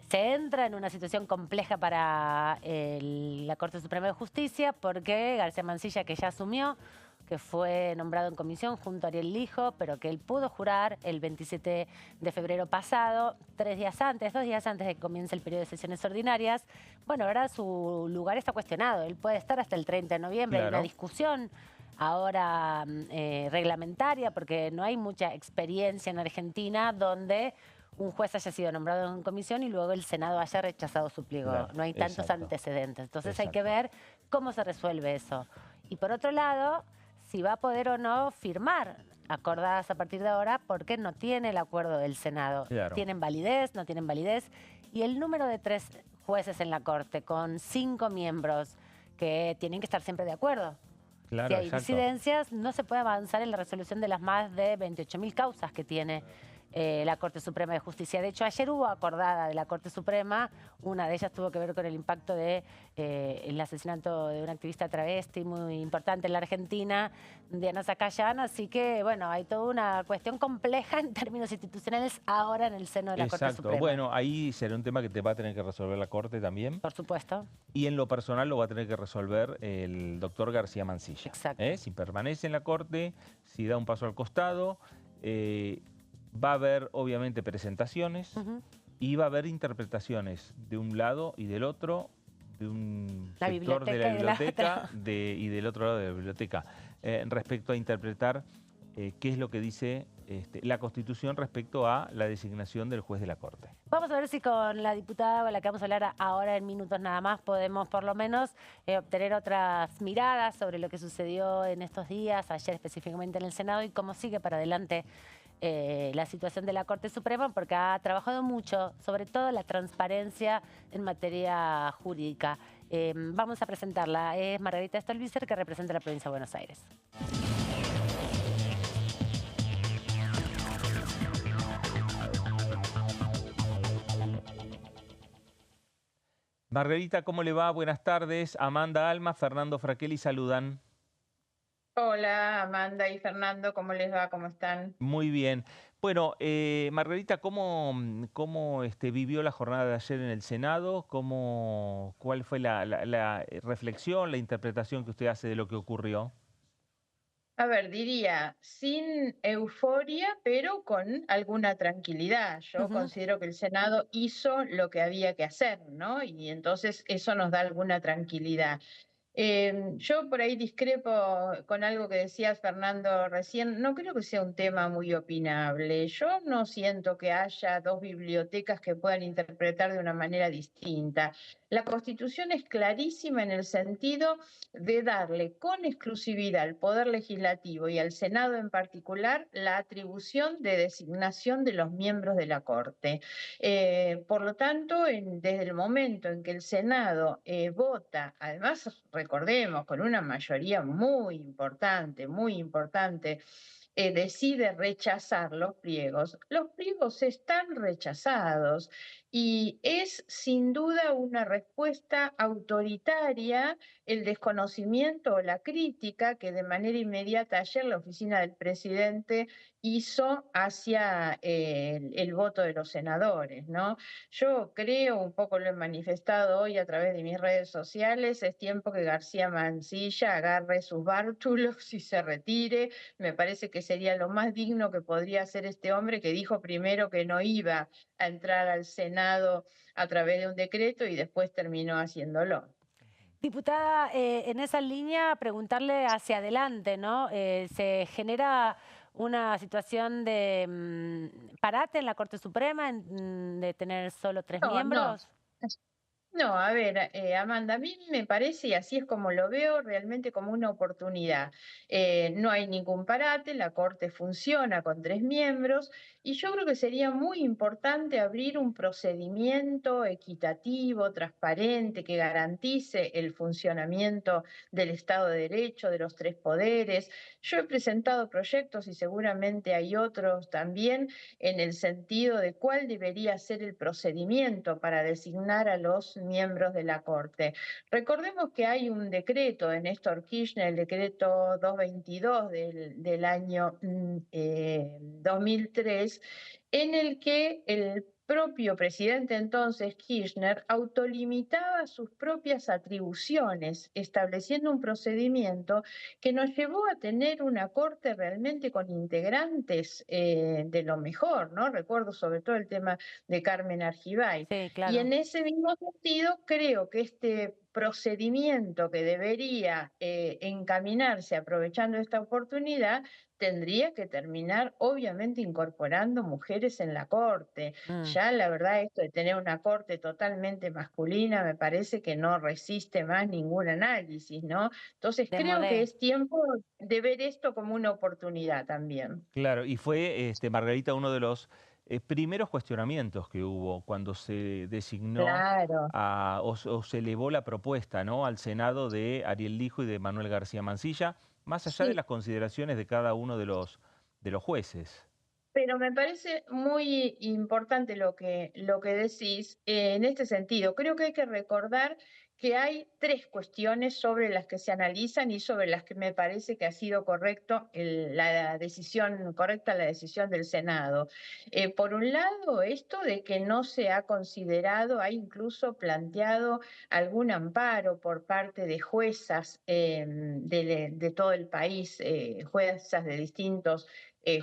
se entra en una situación compleja para la Corte Suprema de Justicia, porque García Mansilla, que ya asumió, que fue nombrado en comisión junto a Ariel Lijo, pero que él pudo jurar el 27 de febrero pasado, 2 días antes de que comience el periodo de sesiones ordinarias. Bueno, ahora su lugar está cuestionado. Él puede estar hasta el 30 de noviembre. Hay una discusión ahora reglamentaria, porque no hay mucha experiencia en Argentina donde un juez haya sido nombrado en comisión y luego el Senado haya rechazado su pliego. Claro, no hay tantos antecedentes. Entonces hay que ver cómo se resuelve eso. Y por otro lado, si va a poder o no firmar acordadas a partir de ahora, porque no tiene el acuerdo del Senado. Claro. ¿Tienen validez? ¿No tienen validez? Y el número de 3 jueces en la Corte, con 5 miembros que tienen que estar siempre de acuerdo. Claro, si hay disidencias, no se puede avanzar en la resolución de las más de 28.000 causas que tiene la Corte Suprema de Justicia. De hecho, ayer hubo acordada de la Corte Suprema, una de ellas tuvo que ver con el impacto de el asesinato de una activista travesti muy importante en la Argentina, Diana Zacayán, así que, bueno, hay toda una cuestión compleja en términos institucionales ahora en el seno de la Corte Suprema. Bueno, ahí será un tema que te va a tener que resolver la Corte también. Por supuesto. Y en lo personal lo va a tener que resolver el doctor García Mansilla. Exacto. Si permanece en la Corte, si da un paso al costado, va a haber obviamente presentaciones y va a haber interpretaciones de un lado y del otro, de un sector de la biblioteca y del otro lado de la biblioteca, respecto a interpretar qué es lo que dice la Constitución respecto a la designación del juez de la Corte. Vamos a ver si con la diputada con la que vamos a hablar ahora en minutos nada más podemos por lo menos obtener otras miradas sobre lo que sucedió en estos días, ayer específicamente en el Senado, y cómo sigue para adelante la situación de la Corte Suprema porque ha trabajado mucho, sobre todo la transparencia en materia jurídica. Vamos a presentarla. Es Margarita Stolbizer, que representa a la provincia de Buenos Aires. Margarita, ¿cómo le va? Buenas tardes. Amanda Alma, Fernando Fraquelli saludan. Hola, Amanda y Fernando, ¿cómo les va? ¿Cómo están? Muy bien. Bueno, Margarita, ¿cómo vivió la jornada de ayer en el Senado? ¿Cuál fue la reflexión, la interpretación que usted hace de lo que ocurrió? A ver, diría, sin euforia, pero con alguna tranquilidad. Yo considero que el Senado hizo lo que había que hacer, ¿no? Y entonces eso nos da alguna tranquilidad. Yo por ahí discrepo con algo que decías, Fernando, recién. No creo que sea un tema muy opinable. Yo no siento que haya dos bibliotecas que puedan interpretar de una manera distinta. La Constitución es clarísima en el sentido de darle con exclusividad al Poder Legislativo y al Senado en particular la atribución de designación de los miembros de la Corte. Por lo tanto, desde el momento en que el Senado vota, además recordemos, con una mayoría muy importante, decide rechazar los pliegos están rechazados y es sin duda una respuesta autoritaria el desconocimiento o la crítica que de manera inmediata ayer la oficina del presidente hizo hacia el voto de los senadores, ¿no? Yo creo, un poco lo he manifestado hoy a través de mis redes sociales, es tiempo que García Mansilla agarre sus bártulos y se retire. Me parece que sería lo más digno que podría hacer este hombre, que dijo primero que no iba a entrar al Senado a través de un decreto y después terminó haciéndolo. Diputada, en esa línea, preguntarle hacia adelante, ¿no? ¿Se genera una situación de parate en la Corte Suprema, de tener solo 3 miembros? No, a ver, Amanda, a mí me parece, y así es como lo veo, realmente como una oportunidad. No hay ningún parate, la Corte funciona con 3 miembros y yo creo que sería muy importante abrir un procedimiento equitativo, transparente, que garantice el funcionamiento del Estado de Derecho, de los 3 poderes. Yo he presentado proyectos y seguramente hay otros también en el sentido de cuál debería ser el procedimiento para designar a los miembros de la Corte. Recordemos que hay un decreto de Néstor Kirchner, el decreto 222 del año 2003, en el que el propio presidente entonces, Kirchner, autolimitaba sus propias atribuciones, estableciendo un procedimiento que nos llevó a tener una Corte realmente con integrantes de lo mejor, ¿no? Recuerdo sobre todo el tema de Carmen Argibay. Sí, claro. Y en ese mismo sentido, creo que este procedimiento que debería encaminarse aprovechando esta oportunidad tendría que terminar obviamente incorporando mujeres en la Corte. Ya la verdad esto de tener una Corte totalmente masculina me parece que no resiste más ningún análisis, ¿no? Entonces creo que es tiempo de ver esto como una oportunidad también. Claro, y fue, Margarita, uno de los primeros cuestionamientos que hubo cuando se designó Claro. o se elevó la propuesta, ¿no?, al Senado de Ariel Lijo y de Manuel García Mansilla, más allá de las consideraciones de cada uno de los jueces. Pero me parece muy importante lo que decís en este sentido. Creo que hay que recordar que hay 3 cuestiones sobre las que se analizan y sobre las que me parece que ha sido la decisión del Senado. Por un lado, esto de que no se ha considerado, ha incluso planteado algún amparo por parte de juezas de todo el país, juezas de distintos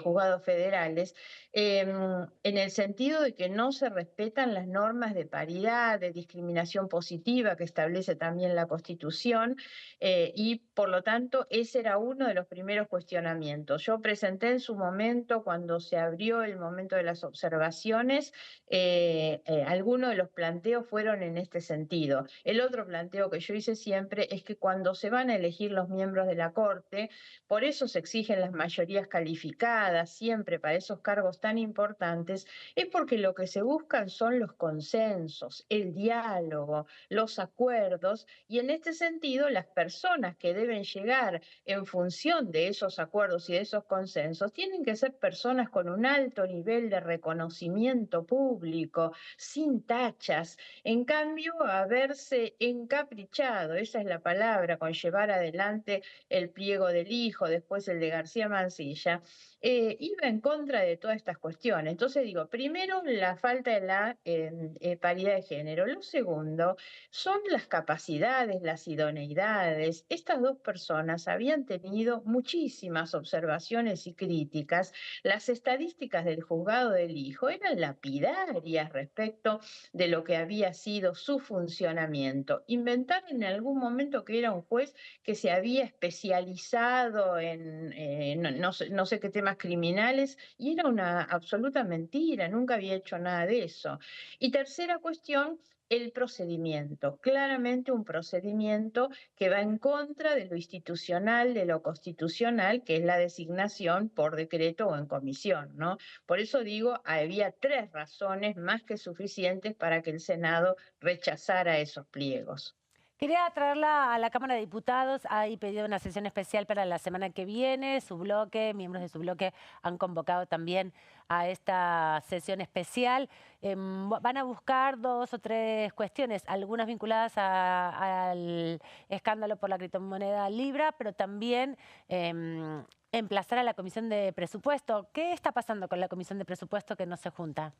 juzgados federales, en el sentido de que no se respetan las normas de paridad, de discriminación positiva que establece también la Constitución, y por lo tanto ese era uno de los primeros cuestionamientos. Yo presenté en su momento, cuando se abrió el momento de las observaciones, algunos de los planteos fueron en este sentido. El otro planteo que yo hice siempre es que cuando se van a elegir los miembros de la Corte, por eso se exigen las mayorías calificadas delegada siempre para esos cargos tan importantes, es porque lo que se buscan son los consensos, el diálogo, los acuerdos, y en este sentido las personas que deben llegar en función de esos acuerdos y de esos consensos tienen que ser personas con un alto nivel de reconocimiento público, sin tachas. En cambio, haberse encaprichado, esa es la palabra, con llevar adelante el pliego del hijo, después el de García Mansilla, iba en contra de todas estas cuestiones. Entonces digo, primero la falta de la paridad de género. Lo segundo son las capacidades, las idoneidades. Estas dos personas habían tenido muchísimas observaciones y críticas. Las estadísticas del juzgado del hijo eran lapidarias respecto de lo que había sido su funcionamiento. Inventaron en algún momento que era un juez que se había especializado en no sé qué temas criminales, y era una absoluta mentira, nunca había hecho nada de eso. Y tercera cuestión, el procedimiento, claramente un procedimiento que va en contra de lo institucional, de lo constitucional, que es la designación por decreto o en comisión, ¿no? Por eso digo, había 3 razones más que suficientes para que el Senado rechazara esos pliegos. Quería traerla a la Cámara de Diputados. Hay pedido una sesión especial para la semana que viene. Su bloque, miembros de su bloque han convocado también a esta sesión especial. Van a buscar 2 o 3 cuestiones, algunas vinculadas al escándalo por la criptomoneda Libra, pero también emplazar a la Comisión de Presupuesto. ¿Qué está pasando con la Comisión de Presupuesto que no se junta?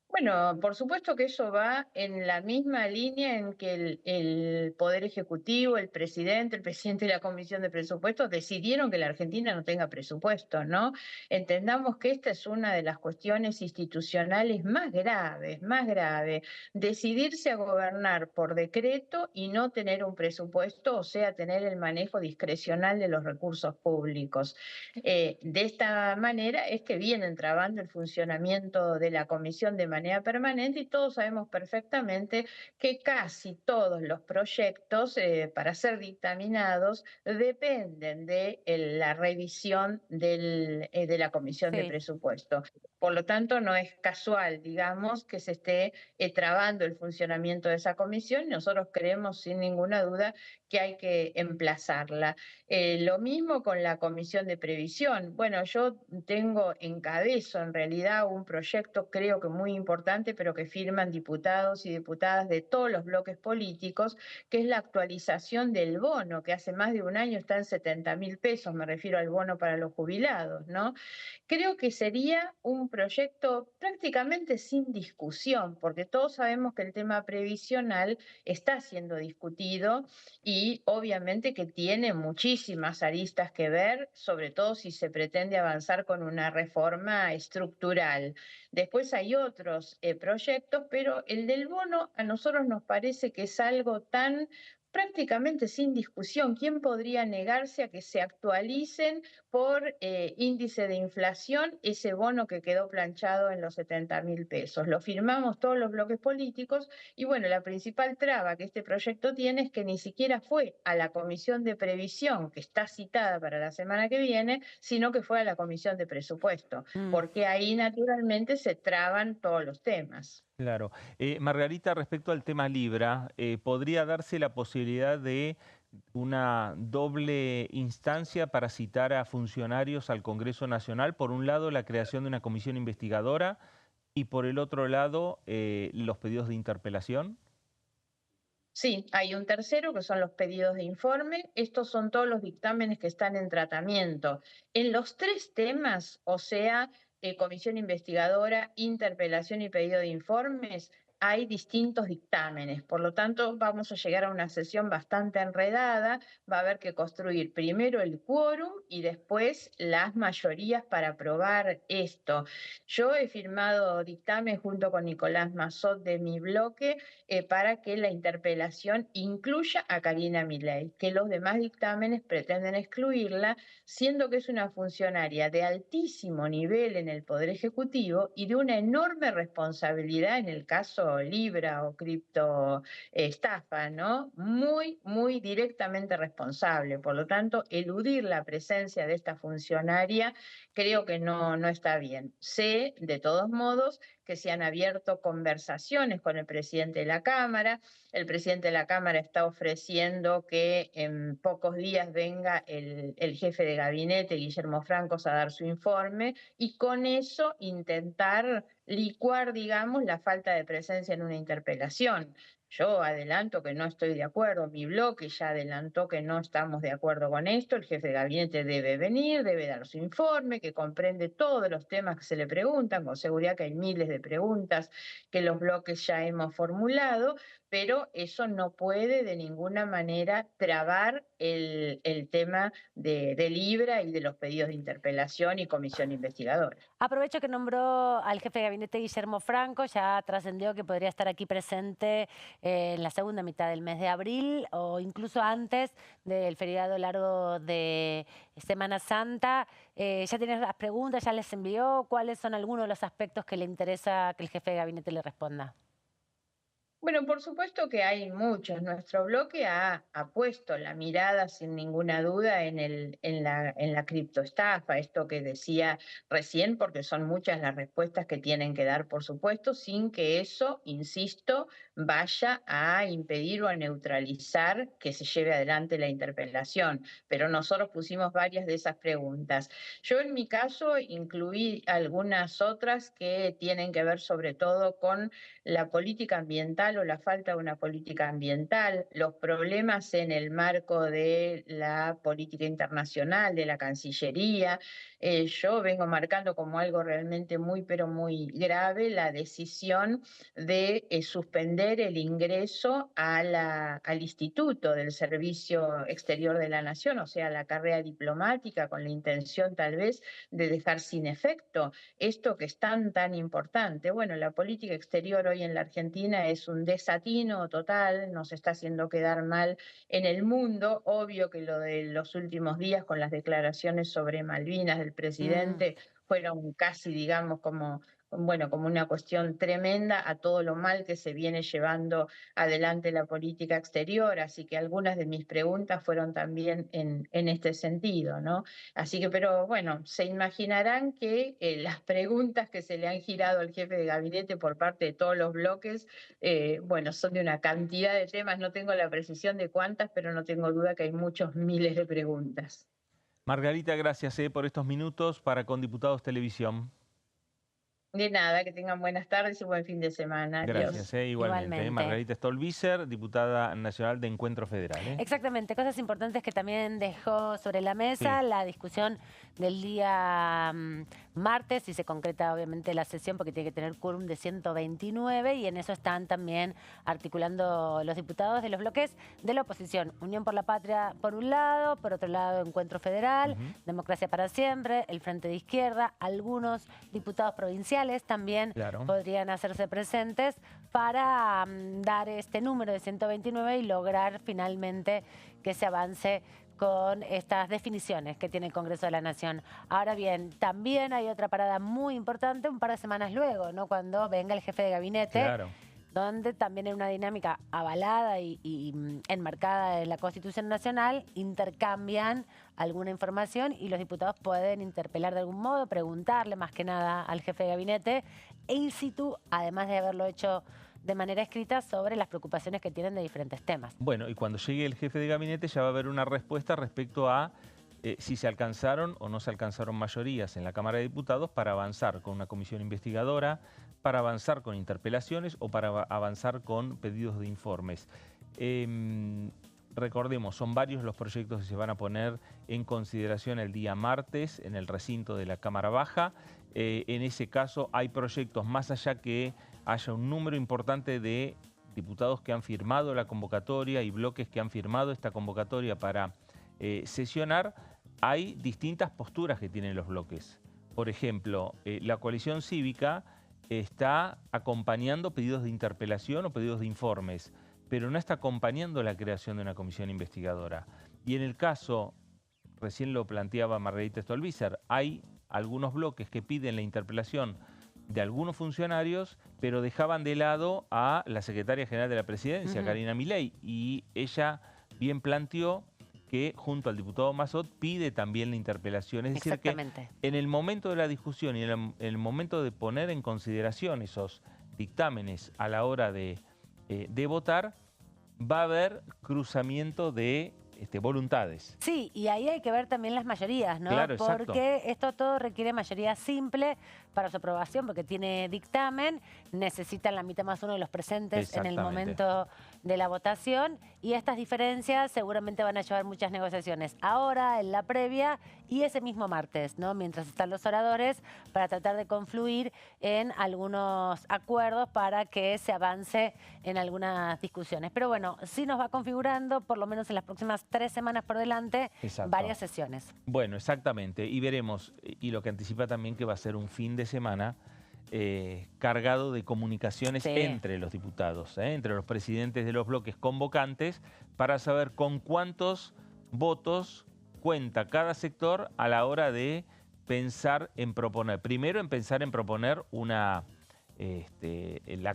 Bueno, por supuesto que eso va en la misma línea en que el Poder Ejecutivo, el presidente y la Comisión de Presupuestos decidieron que la Argentina no tenga presupuesto, ¿no? Entendamos que esta es una de las cuestiones institucionales más graves, más grave. Decidirse a gobernar por decreto y no tener un presupuesto, o sea, tener el manejo discrecional de los recursos públicos. De esta manera es que vienen trabando el funcionamiento de la Comisión de manera permanente, y todos sabemos perfectamente que casi todos los proyectos para ser dictaminados dependen de la revisión de la Comisión de Presupuesto. Por lo tanto, no es casual, digamos, que se esté trabando el funcionamiento de esa comisión, y nosotros creemos sin ninguna duda que hay que emplazarla. Lo mismo con la Comisión de Previsión. Bueno, yo encabezo en realidad un proyecto creo que muy importante, pero que firman diputados y diputadas de todos los bloques políticos, que es la actualización del bono, que hace más de un año está en 70.000 pesos, me refiero al bono para los jubilados, ¿no? Creo que sería un proyecto prácticamente sin discusión, porque todos sabemos que el tema previsional está siendo discutido y obviamente que tiene muchísimas aristas que ver, sobre todo si se pretende avanzar con una reforma estructural. Después hay otros proyectos, pero el del bono a nosotros nos parece que es algo tan prácticamente sin discusión. ¿Quién podría negarse a que se actualicen por índice de inflación ese bono que quedó planchado en los 70.000 pesos? Lo firmamos todos los bloques políticos, y bueno, la principal traba que este proyecto tiene es que ni siquiera fue a la Comisión de Previsión, que está citada para la semana que viene, sino que fue a la Comisión de Presupuesto, porque ahí naturalmente se traban todos los temas. Claro. Margarita, respecto al tema Libra, ¿podría darse la posibilidad de una doble instancia para citar a funcionarios al Congreso Nacional? Por un lado, la creación de una comisión investigadora, y por el otro lado, los pedidos de interpelación. Sí, hay un tercero que son los pedidos de informe. Estos son todos los dictámenes que están en tratamiento. En los 3 temas, o sea, comisión investigadora, interpelación y pedido de informes, hay distintos dictámenes. Por lo tanto, vamos a llegar a una sesión bastante enredada. Va a haber que construir primero el quórum y después las mayorías para aprobar esto. Yo he firmado dictamen junto con Nicolás Massot de mi bloque para que la interpelación incluya a Karina Milei, que los demás dictámenes pretenden excluirla, siendo que es una funcionaria de altísimo nivel en el Poder Ejecutivo y de una enorme responsabilidad en el caso cripto libra o cripto estafa, ¿no? Muy, muy directamente responsable. Por lo tanto, eludir la presencia de esta funcionaria creo que no está bien. Sé, de todos modos, que se han abierto conversaciones con el presidente de la Cámara. El presidente de la Cámara está ofreciendo que en pocos días venga el jefe de gabinete, Guillermo Francos, a dar su informe y con eso intentar licuar, digamos, la falta de presencia en una interpelación. Yo adelanto que no estoy de acuerdo, mi bloque ya adelantó que no estamos de acuerdo con esto, el jefe de gabinete debe venir, debe dar su informe, que comprende todos los temas que se le preguntan, con seguridad que hay miles de preguntas que los bloques ya hemos formulado, pero eso no puede de ninguna manera trabar el tema de Libra y de los pedidos de interpelación y comisión investigadora. Aprovecho que nombró al jefe de gabinete Guillermo Franco, ya trascendió que podría estar aquí presente en la segunda mitad del mes de abril o incluso antes del feriado largo de Semana Santa. ¿Ya tienes las preguntas? ¿Ya les envió? ¿Cuáles son algunos de los aspectos que le interesa que el jefe de gabinete le responda? Bueno, por supuesto que hay muchos. Nuestro bloque ha puesto la mirada sin ninguna duda en la criptoestafa, esto que decía recién, porque son muchas las respuestas que tienen que dar, por supuesto, sin que eso, insisto, vaya a impedir o a neutralizar que se lleve adelante la interpelación. Pero nosotros pusimos varias de esas preguntas. Yo en mi caso incluí algunas otras que tienen que ver sobre todo con la política ambiental o la falta de una política ambiental, los problemas en el marco de la política internacional, de la Cancillería. Yo vengo marcando como algo realmente muy, pero muy grave la decisión de suspender el ingreso al Instituto del Servicio Exterior de la Nación, o sea, la carrera diplomática, con la intención tal vez de dejar sin efecto esto que es tan importante. Bueno, la política exterior hoy en la Argentina es un desatino total, nos está haciendo quedar mal en el mundo. Obvio que lo de los últimos días con las declaraciones sobre Malvinas del presidente fueron casi, digamos, como una cuestión tremenda a todo lo mal que se viene llevando adelante la política exterior, así que algunas de mis preguntas fueron también en este sentido, ¿no? Así que, pero bueno, se imaginarán que las preguntas que se le han girado al jefe de gabinete por parte de todos los bloques, son de una cantidad de temas, no tengo la precisión de cuántas, pero no tengo duda que hay muchos miles de preguntas. Margarita, gracias por estos minutos para Con Diputados Televisión. De nada, que tengan buenas tardes y buen fin de semana. Gracias, igualmente. Margarita Stolbizer, diputada nacional de Encuentro Federal. Exactamente, cosas importantes que también dejó sobre la mesa, la discusión del día martes, y se concreta obviamente la sesión porque tiene que tener quórum de 129 y en eso están también articulando los diputados de los bloques de la oposición. Unión por la Patria por un lado, por otro lado Encuentro Federal, Democracia para Siempre, el Frente de Izquierda, algunos diputados provinciales también podrían hacerse presentes para dar este número de 129 y lograr finalmente que se avance con estas definiciones que tiene el Congreso de la Nación. Ahora bien, también hay otra parada muy importante un par de semanas luego, ¿no? Cuando venga el jefe de gabinete, donde también en una dinámica avalada y enmarcada en la Constitución Nacional, intercambian alguna información y los diputados pueden interpelar de algún modo, preguntarle más que nada al jefe de gabinete in situ, además de haberlo hecho de manera escrita, sobre las preocupaciones que tienen de diferentes temas. Bueno, y cuando llegue el jefe de gabinete ya va a haber una respuesta respecto a si se alcanzaron o no se alcanzaron mayorías en la Cámara de Diputados para avanzar con una comisión investigadora, para avanzar con interpelaciones o para avanzar con pedidos de informes. Recordemos, son varios los proyectos que se van a poner en consideración el día martes en el recinto de la Cámara Baja. En ese caso hay proyectos, más allá que haya un número importante de diputados que han firmado la convocatoria y bloques que han firmado esta convocatoria para sesionar, hay distintas posturas que tienen los bloques. Por ejemplo, la coalición cívica está acompañando pedidos de interpelación o pedidos de informes, pero no está acompañando la creación de una comisión investigadora. Y en el caso, recién lo planteaba Margarita Stolbizer, hay algunos bloques que piden la interpelación de algunos funcionarios, pero dejaban de lado a la secretaria general de la Presidencia, Karina Milei, y ella bien planteó que junto al diputado Mazzot pide también la interpelación. Es decir, que en el momento de la discusión y en el momento de poner en consideración esos dictámenes a la hora de votar, va a haber cruzamiento de voluntades. Sí, y ahí hay que ver también las mayorías, ¿no? Claro, exacto. Porque esto todo requiere mayoría simple para su aprobación, porque tiene dictamen, necesitan la mitad más uno de los presentes en el momento de la votación, y estas diferencias seguramente van a llevar muchas negociaciones ahora, en la previa, y ese mismo martes, ¿no? Mientras están los oradores, para tratar de confluir en algunos acuerdos para que se avance en algunas discusiones. Pero bueno, sí nos va configurando, por lo menos en las próximas 3 semanas por delante, varias sesiones. Bueno, exactamente. Y veremos, y lo que anticipa también que va a ser un fin de semana cargado de comunicaciones entre los diputados, entre los presidentes de los bloques convocantes, para saber con cuántos votos cuenta cada sector a la hora de pensar en proponer. Primero, en pensar en proponer la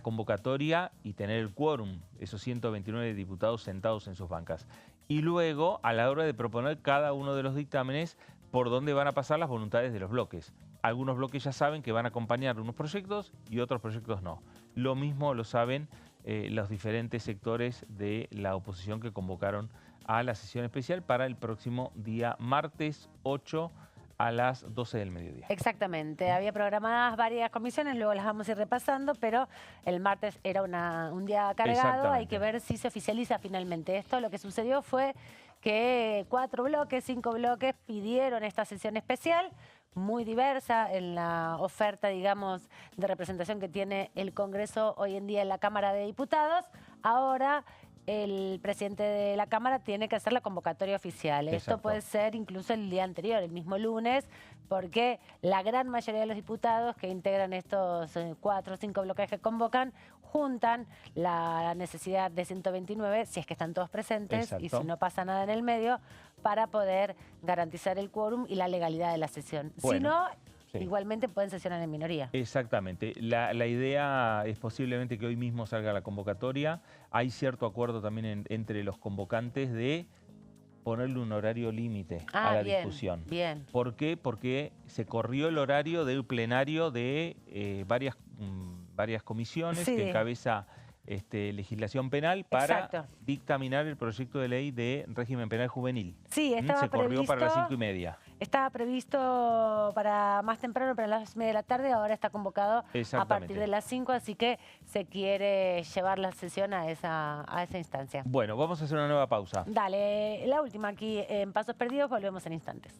convocatoria y tener el quórum, esos 129 diputados sentados en sus bancas. Y luego, a la hora de proponer cada uno de los dictámenes, por dónde van a pasar las voluntades de los bloques. Algunos bloques ya saben que van a acompañar unos proyectos y otros proyectos no. Lo mismo lo saben los diferentes sectores de la oposición que convocaron a la sesión especial para el próximo día martes 8 a las 12 del mediodía. Exactamente. Había programadas varias comisiones, luego las vamos a ir repasando, pero el martes era un día cargado. Hay que ver si se oficializa finalmente esto. Lo que sucedió fue que 4 bloques, 5 bloques pidieron esta sesión especial, muy diversa en la oferta, digamos, de representación que tiene el Congreso hoy en día en la Cámara de Diputados. Ahora el presidente de la Cámara tiene que hacer la convocatoria oficial. Esto puede ser incluso el día anterior, el mismo lunes, porque la gran mayoría de los diputados que integran estos 4 o 5 bloques que convocan juntan la necesidad de 129, si es que están todos presentes y si no pasa nada en el medio, para poder garantizar el quórum y la legalidad de la sesión. Bueno, si no, igualmente pueden sesionar en minoría. Exactamente. La idea es posiblemente que hoy mismo salga la convocatoria. Hay cierto acuerdo también entre los convocantes de ponerle un horario límite a la discusión. Bien. ¿Por qué? Porque se corrió el horario del plenario de varias comisiones que encabeza legislación penal para dictaminar el proyecto de ley de régimen penal juvenil. Sí, estaba se corrió para las 5:30. Estaba previsto para más temprano, para las 2:30 de la tarde, ahora está convocado a partir de las 5, así que se quiere llevar la sesión a esa instancia. Bueno, vamos a hacer una nueva pausa. Dale, la última aquí en Pasos Perdidos, volvemos en instantes.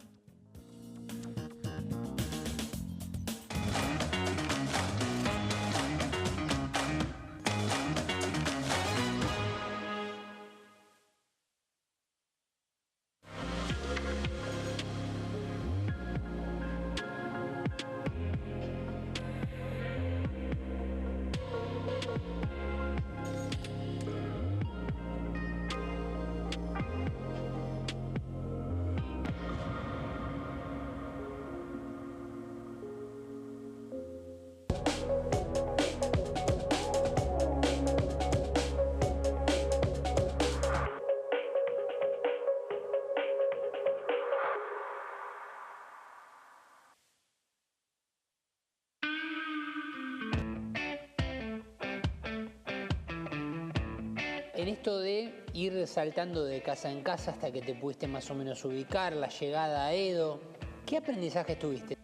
En esto de ir saltando de casa en casa hasta que te pudiste más o menos ubicar, la llegada a Edo, ¿qué aprendizajes tuviste?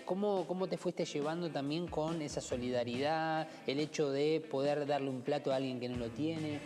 ¿Cómo te fuiste llevando también con esa solidaridad, el hecho de poder darle un plato a alguien que no lo tiene?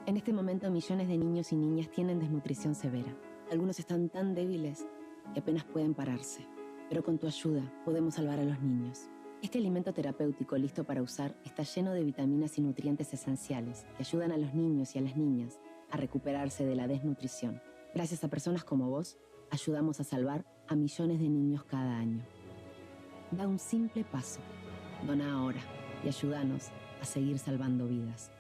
En este momento, millones de niños y niñas tienen desnutrición severa. Algunos están tan débiles que apenas pueden pararse. Pero con tu ayuda podemos salvar a los niños. Este alimento terapéutico listo para usar está lleno de vitaminas y nutrientes esenciales que ayudan a los niños y a las niñas a recuperarse de la desnutrición. Gracias a personas como vos, ayudamos a salvar a millones de niños cada año. Da un simple paso. Dona ahora y ayúdanos a seguir salvando vidas.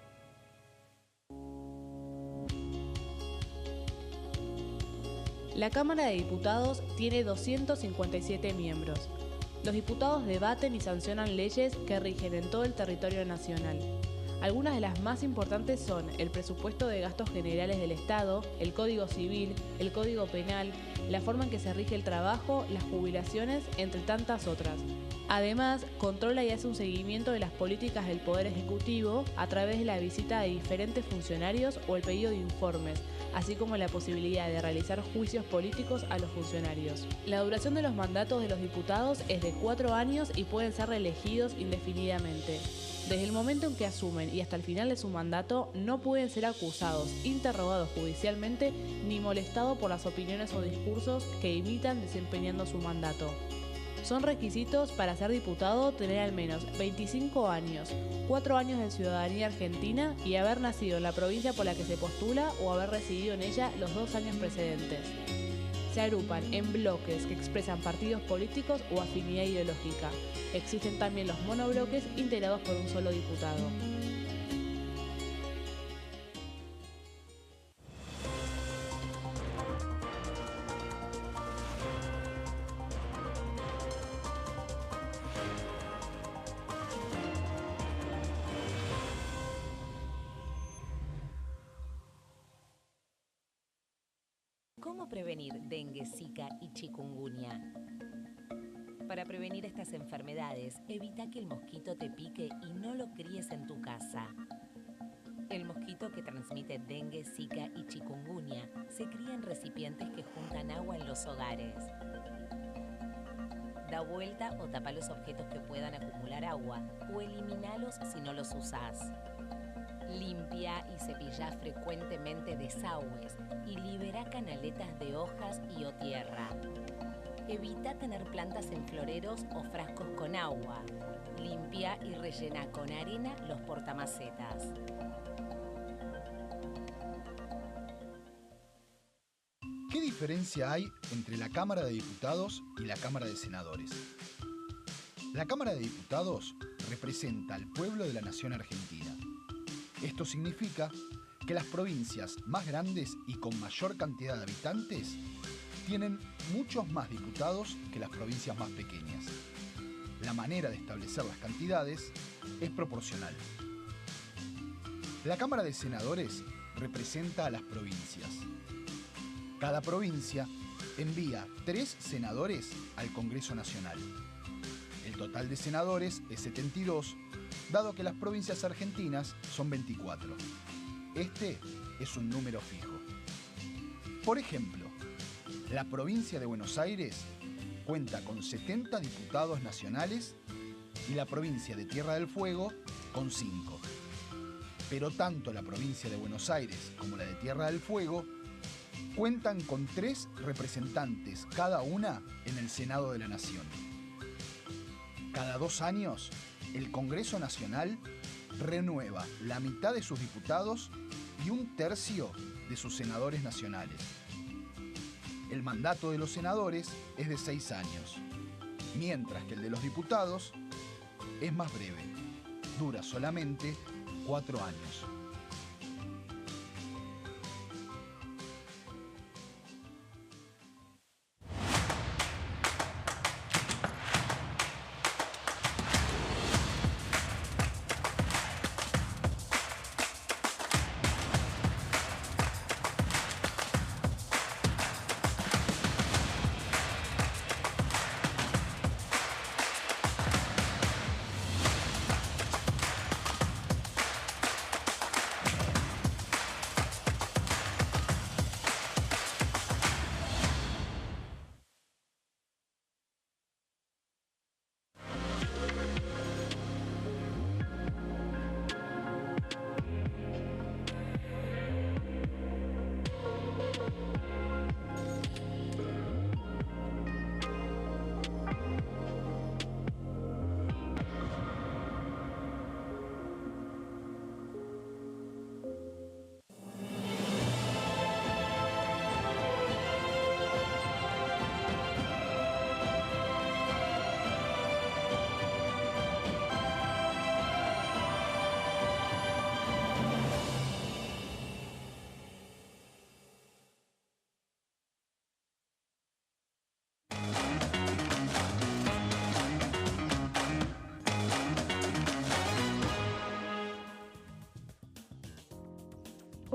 La Cámara de Diputados tiene 257 miembros. Los diputados debaten y sancionan leyes que rigen en todo el territorio nacional. Algunas de las más importantes son el presupuesto de gastos generales del Estado, el Código Civil, el Código Penal, la forma en que se rige el trabajo, las jubilaciones, entre tantas otras. Además, controla y hace un seguimiento de las políticas del Poder Ejecutivo a través de la visita de diferentes funcionarios o el pedido de informes, así como la posibilidad de realizar juicios políticos a los funcionarios. La duración de los mandatos de los diputados es de 4 años y pueden ser reelegidos indefinidamente. Desde el momento en que asumen y hasta el final de su mandato, no pueden ser acusados, interrogados judicialmente, ni molestados por las opiniones o discursos que imitan desempeñando su mandato. Son requisitos para ser diputado tener al menos 25 años, 4 años de ciudadanía argentina y haber nacido en la provincia por la que se postula o haber residido en ella los 2 años precedentes. Se agrupan en bloques que expresan partidos políticos o afinidad ideológica. Existen también los monobloques integrados por un solo diputado. ¿Cómo prevenir dengue, zika y chikungunya? Para prevenir estas enfermedades, evita que el mosquito te pique y no lo críes en tu casa. El mosquito que transmite dengue, zika y chikungunya se cría en recipientes que juntan agua en los hogares. Da vuelta o tapa los objetos que puedan acumular agua o eliminalos si no los usás. Limpia y cepilla frecuentemente desagües y libera canaletas de hojas y o tierra. Evita tener plantas en floreros o frascos con agua. Limpia y rellena con arena los portamacetas. ¿Qué diferencia hay entre la Cámara de Diputados y la Cámara de Senadores? La Cámara de Diputados representa al pueblo de la nación argentina. Esto significa que las provincias más grandes y con mayor cantidad de habitantes tienen muchos más diputados que las provincias más pequeñas. La manera de establecer las cantidades es proporcional. La Cámara de Senadores representa a las provincias. Cada provincia envía 3 senadores al Congreso Nacional. El total de senadores es 72, dado que las provincias argentinas son 24. Este es un número fijo. Por ejemplo, la provincia de Buenos Aires cuenta con 70 diputados nacionales y la provincia de Tierra del Fuego con 5. Pero tanto la provincia de Buenos Aires como la de Tierra del Fuego cuentan con 3 representantes cada una en el Senado de la Nación. Cada 2 años, el Congreso Nacional renueva la mitad de sus diputados y 1/3 de sus senadores nacionales. El mandato de los senadores es de 6 años, mientras que el de los diputados es más breve, dura solamente 4 años.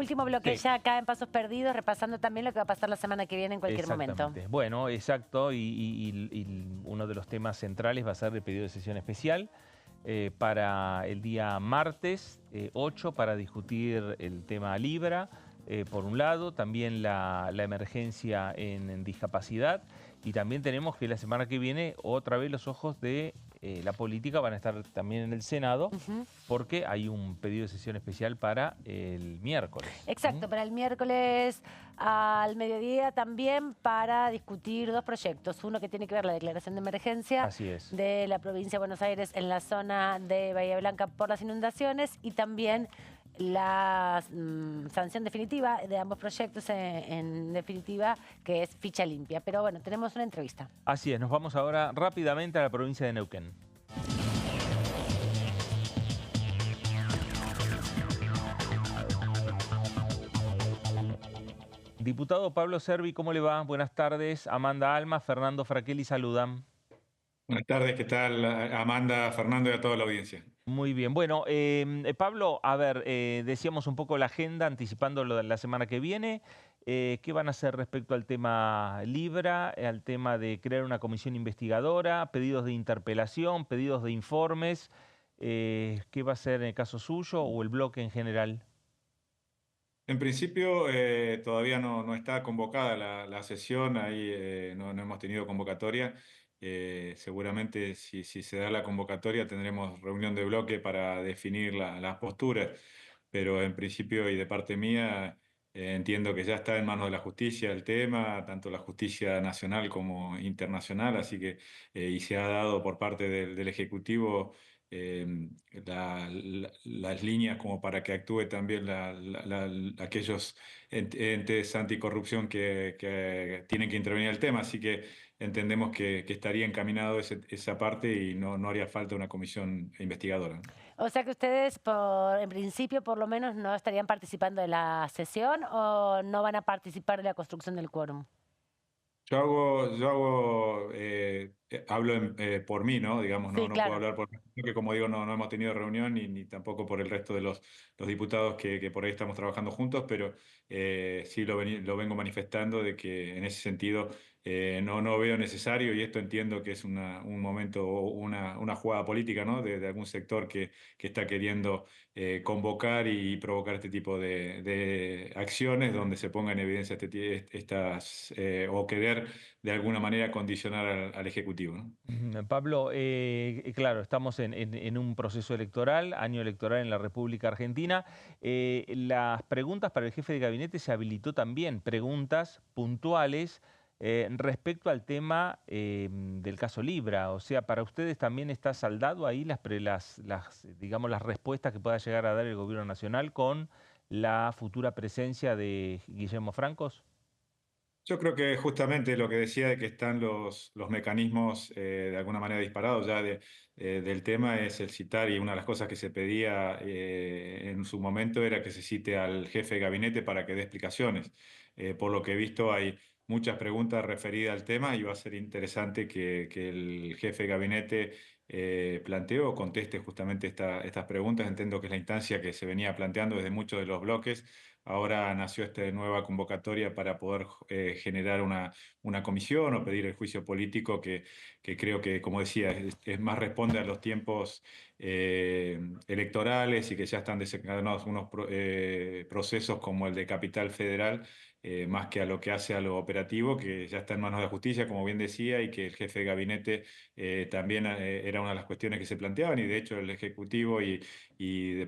Último bloque Sí. ya acá en Pasos Perdidos, repasando también lo que va a pasar la semana que viene en cualquier momento. Exactamente. Bueno, exacto, y uno de los temas centrales va a ser el pedido de sesión especial para el día martes 8 para discutir el tema Libra, por un lado, también la emergencia en discapacidad, y también tenemos que la semana que viene otra vez los ojos de la política van a estar también en el Senado, porque hay un pedido de sesión especial para el miércoles. Exacto, para el miércoles al mediodía también para discutir dos proyectos. Uno que tiene que ver la declaración de emergencia Así es. de la provincia de Buenos Aires en la zona de Bahía Blanca por las inundaciones y también la sanción definitiva de ambos proyectos en definitiva, que es ficha limpia. Pero bueno, tenemos una entrevista. Así es, nos vamos ahora rápidamente a la provincia de Neuquén. Diputado Pablo Servi, ¿cómo le va? Buenas tardes. Amanda Alma, Fernando Fraquelli saludan. Buenas tardes, ¿qué tal? Amanda, Fernando y a toda la audiencia. Muy bien. Bueno, Pablo, a ver, decíamos un poco la agenda, anticipando lo de la semana que viene. ¿Qué van a hacer respecto al tema Libra, al tema de crear una comisión investigadora, pedidos de interpelación, pedidos de informes? ¿Qué va a hacer en el caso suyo o el bloque en general? En principio, todavía no está convocada la sesión, ahí no hemos tenido convocatoria. Seguramente si se da la convocatoria tendremos reunión de bloque para definir las posturas, pero en principio y de parte mía entiendo que ya está en manos de la justicia el tema, tanto la justicia nacional como internacional, así que y se ha dado por parte del Ejecutivo eh, las líneas como para que actúe también aquellos entes anticorrupción que tienen que intervenir en el tema, así que entendemos que estaría encaminado esa parte y no haría falta una comisión investigadora. O sea que ustedes, en principio, por lo menos, no estarían participando de la sesión o no van a participar de la construcción del quórum. Hablo por mí, ¿no? Digamos, Sí, no puedo claro. hablar por mí, que como digo, no hemos tenido reunión ni tampoco por el resto de los diputados que por ahí estamos trabajando juntos, pero sí lo vengo manifestando de que en ese sentido no veo necesario, y esto entiendo que es un momento o una jugada política, ¿no? De algún sector que está queriendo convocar y provocar este tipo de acciones donde se ponga en evidencia estas o querer de alguna manera condicionar al Ejecutivo, ¿no? Pablo, claro, estamos en un proceso electoral, año electoral en la República Argentina. Las preguntas para el jefe de gabinete se habilitó también, preguntas puntuales respecto al tema del caso Libra. O sea, ¿para ustedes también está saldado ahí digamos, las respuestas que pueda llegar a dar el gobierno nacional con la futura presencia de Guillermo Francos? Yo creo que justamente lo que decía de que están los mecanismos de alguna manera disparados ya del tema es el citar, y una de las cosas que se pedía en su momento era que se cite al jefe de gabinete para que dé explicaciones. Por lo que he visto hay muchas preguntas referidas al tema y va a ser interesante que el jefe de gabinete plantee o conteste justamente estas preguntas. Entiendo que es la instancia que se venía planteando desde muchos de los bloques. Ahora nació esta nueva convocatoria para poder generar una comisión o pedir el juicio político que creo que, como decía, más responde a los tiempos electorales y que ya están desencadenados unos procesos como el de Capital Federal, más que a lo que hace a lo operativo, que ya está en manos de la justicia, como bien decía, y que el jefe de gabinete también era una de las cuestiones que se planteaban, y de hecho el Ejecutivo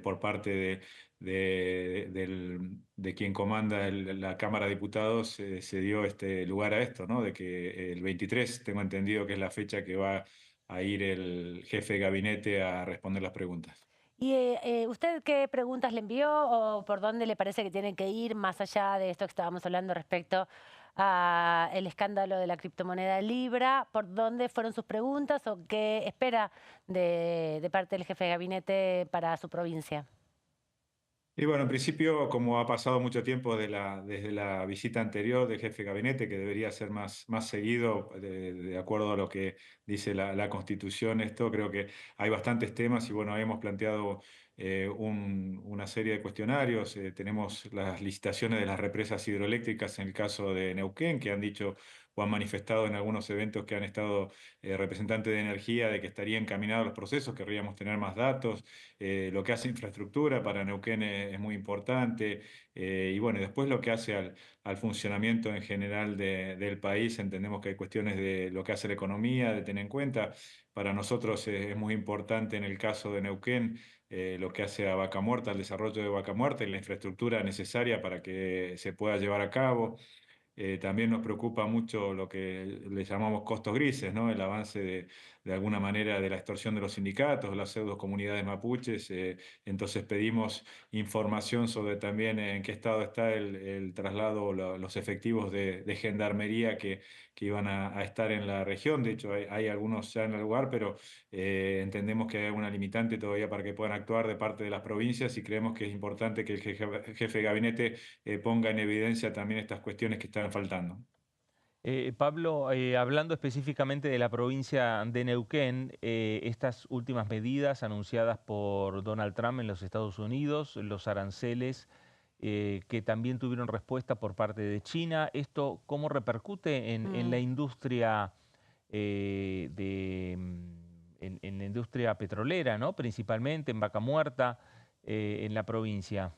por parte de quien comanda la Cámara de Diputados se dio este lugar a esto, ¿no? De que el 23, tengo entendido que es la fecha que va a ir el jefe de gabinete a responder las preguntas. ¿Y usted qué preguntas le envió o por dónde le parece que tienen que ir, más allá de esto que estábamos hablando respecto al escándalo de la criptomoneda Libra? ¿Por dónde fueron sus preguntas o qué espera de parte del jefe de gabinete para su provincia? Y bueno, en principio, como ha pasado mucho tiempo desde la visita anterior del jefe de gabinete, que debería ser más seguido, de acuerdo a lo que dice la Constitución, esto creo que hay bastantes temas y bueno, hemos planteado una serie de cuestionarios. Tenemos las licitaciones de las represas hidroeléctricas en el caso de Neuquén, que han dicho o han manifestado en algunos eventos que han estado representantes de energía de que estarían encaminados los procesos, querríamos tener más datos. Lo que hace infraestructura para Neuquén es muy importante. Y bueno, después lo que hace al funcionamiento en general del país, entendemos que hay cuestiones de lo que hace la economía, de tener en cuenta. Para nosotros es muy importante en el caso de Neuquén lo que hace a Vaca Muerta, el desarrollo de Vaca Muerta y la infraestructura necesaria para que se pueda llevar a cabo. También nos preocupa mucho lo que le llamamos costos grises, ¿no? El avance de alguna manera de la extorsión de los sindicatos, las pseudo comunidades mapuches. Entonces pedimos información sobre también en qué estado está el traslado, o los efectivos de gendarmería que iban a estar en la región. De hecho, hay algunos ya en el lugar, pero entendemos que hay una limitante todavía para que puedan actuar de parte de las provincias y creemos que es importante que el jefe de gabinete ponga en evidencia también estas cuestiones que están faltando. Pablo, hablando específicamente de la provincia de Neuquén, estas últimas medidas anunciadas por Donald Trump en los Estados Unidos, los aranceles que también tuvieron respuesta por parte de China, ¿esto cómo repercute en la industria en la industria petrolera, ¿no? Principalmente en Vaca Muerta, en la provincia?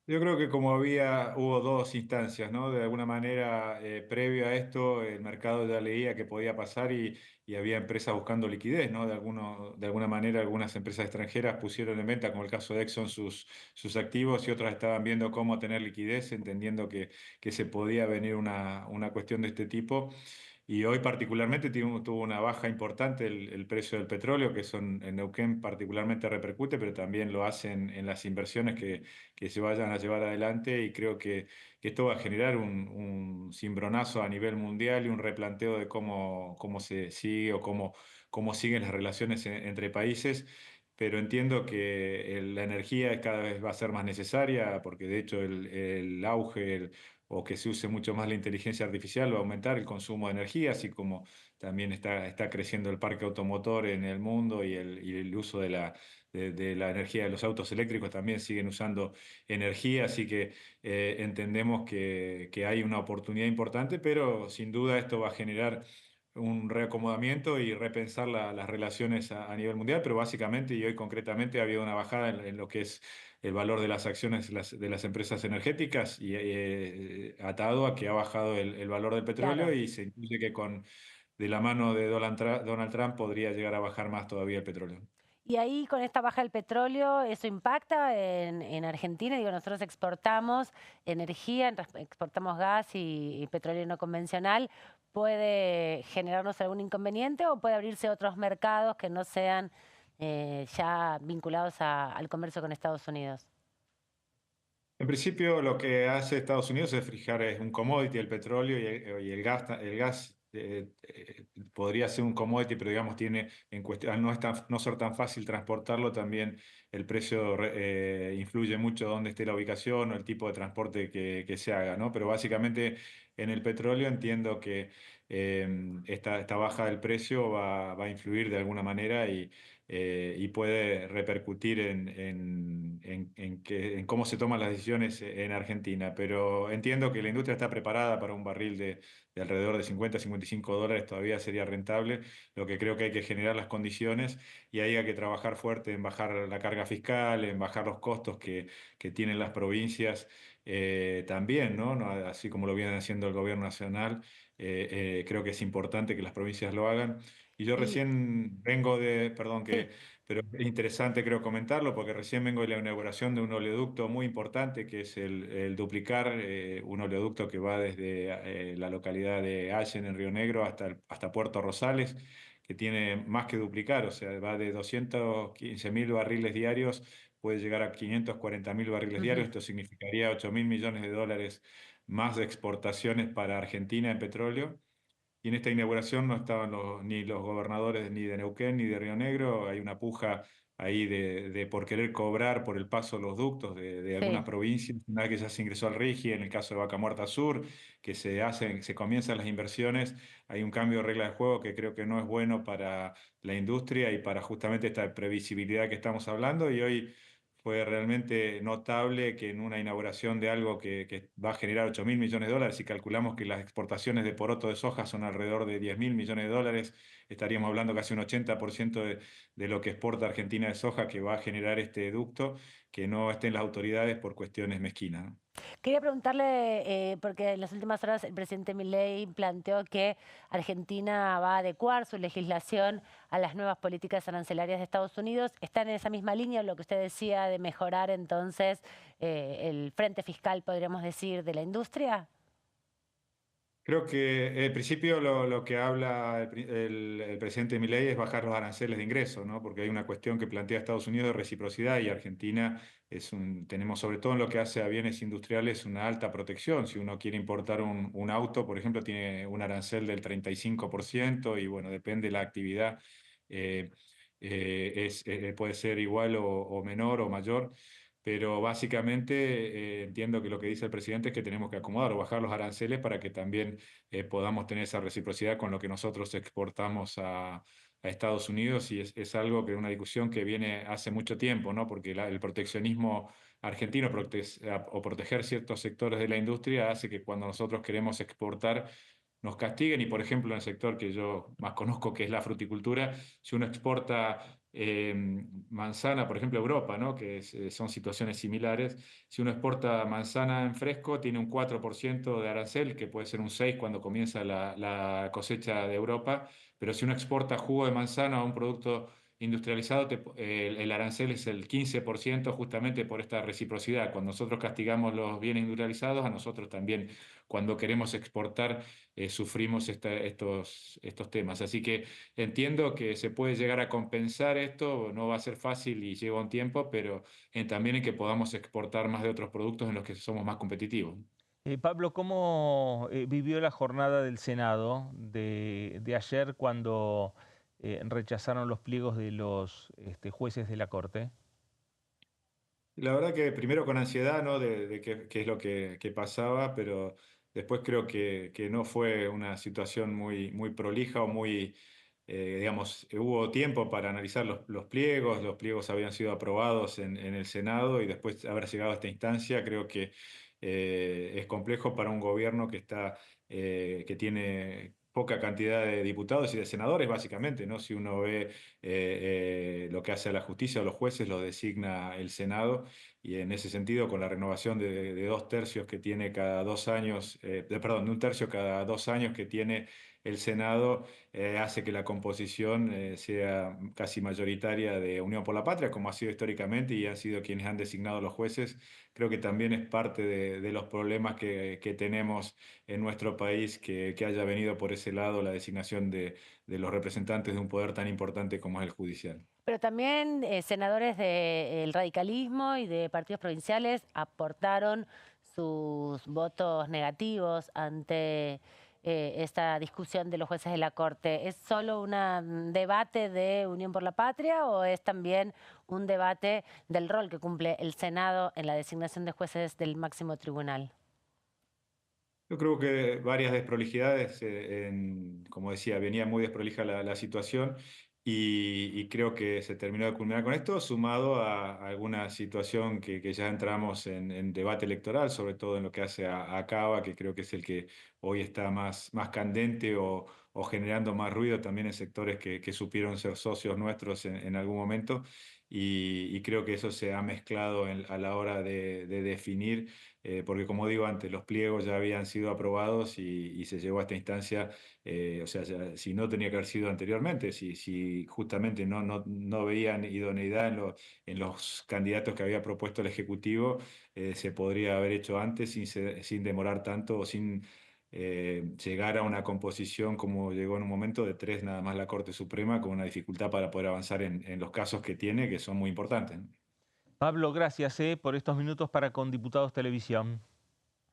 Yo creo que hubo dos instancias, ¿no? De alguna manera, previo a esto, el mercado ya leía que podía pasar y había empresas buscando liquidez, ¿no? De alguna manera, algunas empresas extranjeras pusieron en venta, como el caso de Exxon, sus activos y otras estaban viendo cómo tener liquidez, entendiendo que se podía venir una cuestión de este tipo. Y hoy particularmente tuvo una baja importante el precio del petróleo, que son, en Neuquén particularmente repercute, pero también lo hacen en las inversiones que se vayan a llevar adelante y creo que esto va a generar un cimbronazo a nivel mundial y un replanteo de cómo se sigue o cómo siguen las relaciones entre países. Pero entiendo que la energía cada vez va a ser más necesaria porque de hecho el auge, o que se use mucho más la inteligencia artificial va a aumentar el consumo de energía, así como también está creciendo el parque automotor en el mundo y el uso de la energía de los autos eléctricos también siguen usando energía, así que entendemos que hay una oportunidad importante, pero sin duda esto va a generar un reacomodamiento y repensar las relaciones a nivel mundial, pero básicamente y hoy concretamente ha habido una bajada en lo que es el valor de las acciones de las empresas energéticas y atado a que ha bajado el valor del petróleo Claro. y se intuye que de la mano de Donald Trump podría llegar a bajar más todavía el petróleo. Y ahí con esta baja del petróleo, ¿eso impacta en Argentina? Digo, nosotros exportamos energía, exportamos gas y petróleo no convencional. ¿Puede generarnos algún inconveniente o puede abrirse otros mercados que no sean ya vinculados al comercio con Estados Unidos? En principio, lo que hace Estados Unidos es fijar un commodity, el petróleo y el gas. Podría ser un commodity, pero digamos tiene en cuestión, al no ser tan fácil transportarlo, también el precio influye mucho dónde esté la ubicación o el tipo de transporte que se haga, ¿no? Pero básicamente en el petróleo entiendo que esta baja del precio va a influir de alguna manera y puede repercutir en cómo se toman las decisiones en Argentina. Pero entiendo que la industria está preparada para un barril de alrededor de 50 a 55 dólares, todavía sería rentable. Lo que creo que hay que generar las condiciones y ahí hay que trabajar fuerte en bajar la carga fiscal, en bajar los costos que tienen las provincias. También, ¿no? Así como lo viene haciendo el gobierno nacional, creo que es importante que las provincias lo hagan. Y yo Y recién vengo perdón, sí, pero es interesante creo comentarlo, porque recién vengo de la inauguración de un oleoducto muy importante, que es el Duplicar, un oleoducto que va desde la localidad de Allen, en Río Negro, hasta Puerto Rosales, que tiene más que duplicar, o sea, va de 215.000 barriles diarios, puede llegar a 540.000 barriles diarios, ujú. esto significaría 8.000 millones de dólares más de exportaciones para Argentina en petróleo. Y en esta inauguración no estaban ni los gobernadores ni de Neuquén ni de Río Negro. Hay una puja ahí por querer cobrar por el paso de los ductos de algunas provincias, una vez que ya se ingresó al RIGI, en el caso de Vaca Muerta Sur, que se comienzan las inversiones, hay un cambio de regla de juego que creo que no es bueno para la industria y para justamente esta previsibilidad que estamos hablando, y hoy fue realmente notable que en una inauguración de algo que va a generar 8.000 millones de dólares, y calculamos que las exportaciones de poroto de soja son alrededor de 10.000 millones de dólares, estaríamos hablando casi un 80% de lo que exporta Argentina de soja que va a generar este ducto, que no estén las autoridades por cuestiones mezquinas, ¿no? Quería preguntarle, porque en las últimas horas el presidente Milei planteó que Argentina va a adecuar su legislación a las nuevas políticas arancelarias de Estados Unidos. ¿Están en esa misma línea lo que usted decía de mejorar entonces el frente fiscal, podríamos decir, de la industria? Creo que en principio lo que habla el presidente Milei es bajar los aranceles de ingreso, ¿no? Porque hay una cuestión que plantea Estados Unidos de reciprocidad, y Argentina tenemos, sobre todo en lo que hace a bienes industriales, una alta protección. Si uno quiere importar un auto, por ejemplo, tiene un arancel del 35%, y bueno, depende de la actividad, puede ser igual o menor o mayor. Pero básicamente entiendo que lo que dice el presidente es que tenemos que acomodar o bajar los aranceles para que también podamos tener esa reciprocidad con lo que nosotros exportamos a Estados Unidos, y es algo que una discusión que viene hace mucho tiempo, ¿no? Porque el proteccionismo argentino o proteger ciertos sectores de la industria hace que cuando nosotros queremos exportar nos castiguen. Y por ejemplo, en el sector que yo más conozco, que es la fruticultura, si uno exporta manzana, por ejemplo, a Europa, ¿no? Son situaciones similares. Si uno exporta manzana en fresco, tiene un 4% de arancel, que puede ser un 6% cuando comienza la cosecha de Europa, pero si uno exporta jugo de manzana o un producto industrializado, el arancel es el 15%, justamente por esta reciprocidad. Cuando nosotros castigamos los bienes industrializados, a nosotros también, cuando queremos exportar, sufrimos estos temas. Así que entiendo que se puede llegar a compensar esto, no va a ser fácil y lleva un tiempo, pero también en que podamos exportar más de otros productos en los que somos más competitivos. Pablo, ¿cómo vivió la jornada del Senado de ayer cuando rechazaron los pliegos de los jueces de la Corte? La verdad que primero con ansiedad, ¿no? de qué es lo que pasaba, pero después creo que no fue una situación muy prolija o muy, digamos, hubo tiempo para analizar los pliegos habían sido aprobados en el Senado, y después de haber llegado a esta instancia, creo que es complejo para un gobierno que tiene poca cantidad de diputados y de senadores, básicamente, ¿no? Si uno ve lo que hace a la justicia o los jueces, lo designa el Senado, y en ese sentido, con la renovación de 2/3 que tiene cada 2 años, perdón, de 1/3 cada 2 años que tiene el Senado, hace que la composición sea casi mayoritaria de Unión por la Patria, como ha sido históricamente, y han sido quienes han designado los jueces. Creo que también es parte de los problemas que tenemos en nuestro país, que haya venido por ese lado la designación de los representantes de un poder tan importante como es el judicial. Pero también senadores del radicalismo y de partidos provinciales aportaron sus votos negativos ante esta discusión de los jueces de la Corte. ¿Es solo un debate de Unión por la Patria o es también un debate del rol que cumple el Senado en la designación de jueces del máximo tribunal? Yo creo que varias desprolijidades, como decía, venía muy desprolija la situación, y creo que se terminó de culminar con esto, sumado a alguna situación que ya entramos en debate electoral, sobre todo en lo que hace a Cava, que creo que es el que hoy está más candente o generando más ruido también en sectores que supieron ser socios nuestros en algún momento, y creo que eso se ha mezclado a la hora de definir, porque como digo antes, los pliegos ya habían sido aprobados y se llegó a esta instancia, o sea, si no tenía que haber sido anteriormente, si justamente no veían idoneidad en los candidatos que había propuesto el Ejecutivo, se podría haber hecho antes sin demorar tanto o sin llegar a una composición como llegó en un momento de 3 nada más la Corte Suprema, con una dificultad para poder avanzar en los casos que tiene, que son muy importantes, ¿no? Pablo, gracias por estos minutos para Con Diputados Televisión.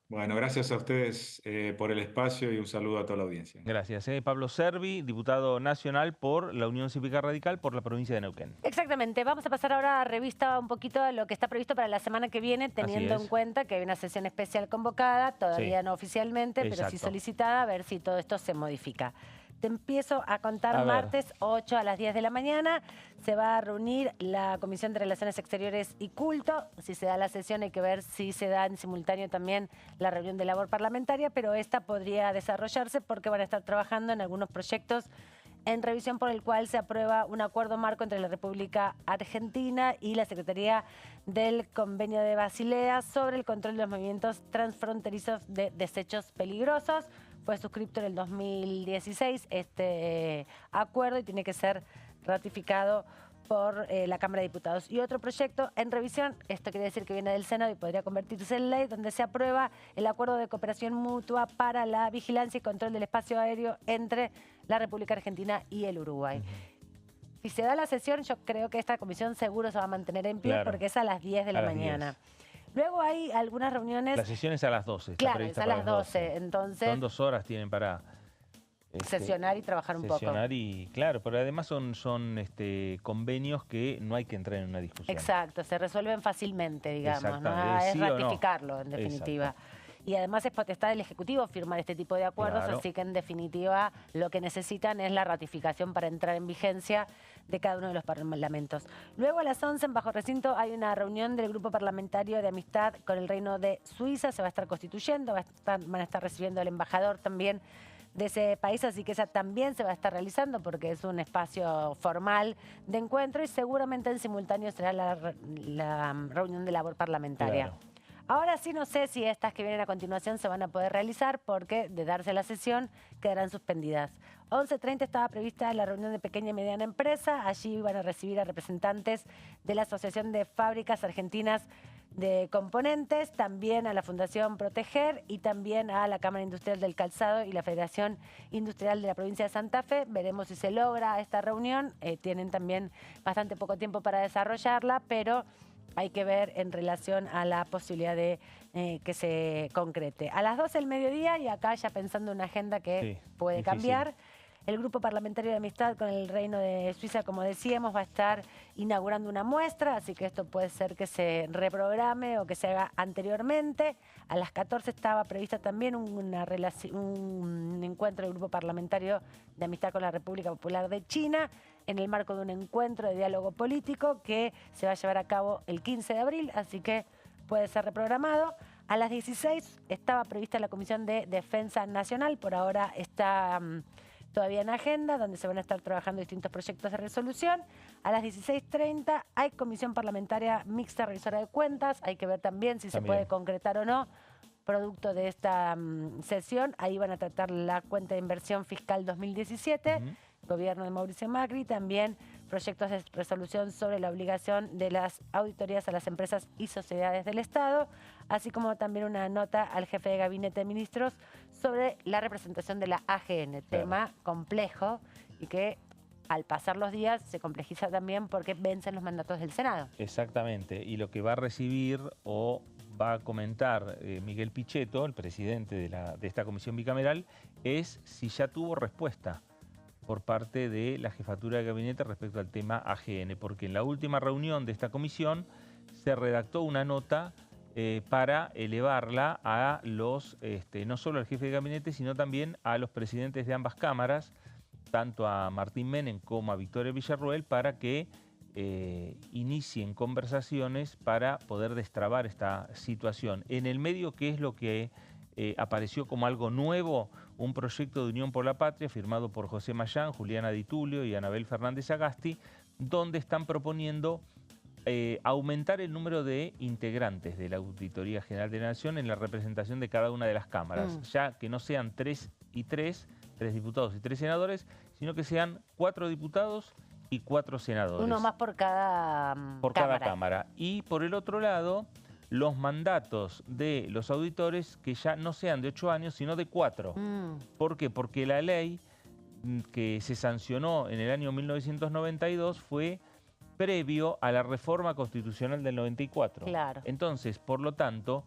Bueno, gracias a ustedes por el espacio y un saludo a toda la audiencia. Gracias. Pablo Servi, diputado nacional por la Unión Cívica Radical por la provincia de Neuquén. Exactamente. Vamos a pasar ahora a revista un poquito lo que está previsto para la semana que viene, teniendo en cuenta que hay una sesión especial convocada, todavía no oficialmente, pero sí solicitada, a ver si todo esto se modifica. Te empiezo a contar. Martes 8 a las 10 de la mañana se va a reunir la Comisión de Relaciones Exteriores y Culto. Si se da la sesión hay que ver si se da en simultáneo también la reunión de labor parlamentaria, pero esta podría desarrollarse porque van a estar trabajando en algunos proyectos en revisión por el cual se aprueba un acuerdo marco entre la República Argentina y la Secretaría del Convenio de Basilea sobre el control de los movimientos transfronterizos de desechos peligrosos. Fue suscrito en el 2016 este acuerdo y tiene que ser ratificado por la Cámara de Diputados. Y otro proyecto en revisión, esto quiere decir que viene del Senado y podría convertirse en ley, donde se aprueba el acuerdo de cooperación mutua para la vigilancia y control del espacio aéreo entre la República Argentina y el Uruguay. Si se da la sesión, yo creo que esta comisión seguro se va a mantener en pie porque es a las 10 de la mañana. Luego hay algunas reuniones... La sesión es a las 12. Claro, es a las 12. Entonces, son 2 horas tienen para... sesionar y trabajar un poco. Sesionar y, claro, pero además son convenios que no hay que entrar en una discusión. Exacto, se resuelven fácilmente, digamos. ¿No? Es ratificarlo, en definitiva. Exacto. Y además es potestad del Ejecutivo firmar este tipo de acuerdos, así que en definitiva lo que necesitan es la ratificación para entrar en vigencia de cada uno de los parlamentos. Luego a las 11 en Bajo Recinto hay una reunión del Grupo Parlamentario de Amistad con el Reino de Suiza, se va a estar constituyendo, van a estar recibiendo al embajador también de ese país, así que esa también se va a estar realizando porque es un espacio formal de encuentro y seguramente en simultáneo será la reunión de labor parlamentaria. Claro. Ahora sí no sé si estas que vienen a continuación se van a poder realizar porque de darse la sesión quedarán suspendidas. 11:30 estaba prevista la reunión de pequeña y mediana empresa. Allí van a recibir a representantes de la Asociación de Fábricas Argentinas de Componentes, también a la Fundación Proteger y también a la Cámara Industrial del Calzado y la Federación Industrial de la provincia de Santa Fe. Veremos si se logra esta reunión. Tienen también bastante poco tiempo para desarrollarla, pero hay que ver en relación a la posibilidad de que se concrete. A las 12 del mediodía, y acá ya pensando en una agenda que puede cambiar, el Grupo Parlamentario de Amistad con el Reino de Suiza, como decíamos, va a estar inaugurando una muestra, así que esto puede ser que se reprograme o que se haga anteriormente. A las 14 estaba prevista también un encuentro del Grupo Parlamentario de Amistad con la República Popular de China, en el marco de un encuentro de diálogo político que se va a llevar a cabo el 15 de abril, así que puede ser reprogramado. A las 16 estaba prevista la Comisión de Defensa Nacional, por ahora está todavía en agenda, donde se van a estar trabajando distintos proyectos de resolución. A las 16:30 hay Comisión Parlamentaria Mixta Revisora de Cuentas, hay que ver también si se puede concretar o no, producto de esta sesión. Ahí van a tratar la cuenta de inversión fiscal 2017, gobierno de Mauricio Macri, también proyectos de resolución sobre la obligación de las auditorías a las empresas y sociedades del Estado, así como también una nota al jefe de gabinete de ministros sobre la representación de la AGN, tema complejo y que al pasar los días se complejiza también porque vencen los mandatos del Senado. Exactamente, y lo que va a recibir o va a comentar Miguel Pichetto, el presidente de esta comisión bicameral, es si ya tuvo respuesta por parte de la jefatura de gabinete respecto al tema AGN, porque en la última reunión de esta comisión se redactó una nota para elevarla a los, no solo al jefe de gabinete, sino también a los presidentes de ambas cámaras, tanto a Martín Menem como a Victoria Villarruel, para que inicien conversaciones para poder destrabar esta situación. En el medio, ¿qué es lo que apareció como algo nuevo? Un proyecto de Unión por la Patria firmado por José Mayán, Juliana Di Tulio y Anabel Fernández Agasti, donde están proponiendo aumentar el número de integrantes de la Auditoría General de la Nación en la representación de cada una de las cámaras, ya que no sean 3 y 3 diputados y 3 senadores, sino que sean 4 diputados y 4 senadores. Uno más por cada cámara. Y por el otro lado, los mandatos de los auditores que ya no sean de 8 años, sino de 4. ¿Por qué? Porque la ley que se sancionó en el año 1992 fue previo a la reforma constitucional del 94. Claro. Entonces, por lo tanto,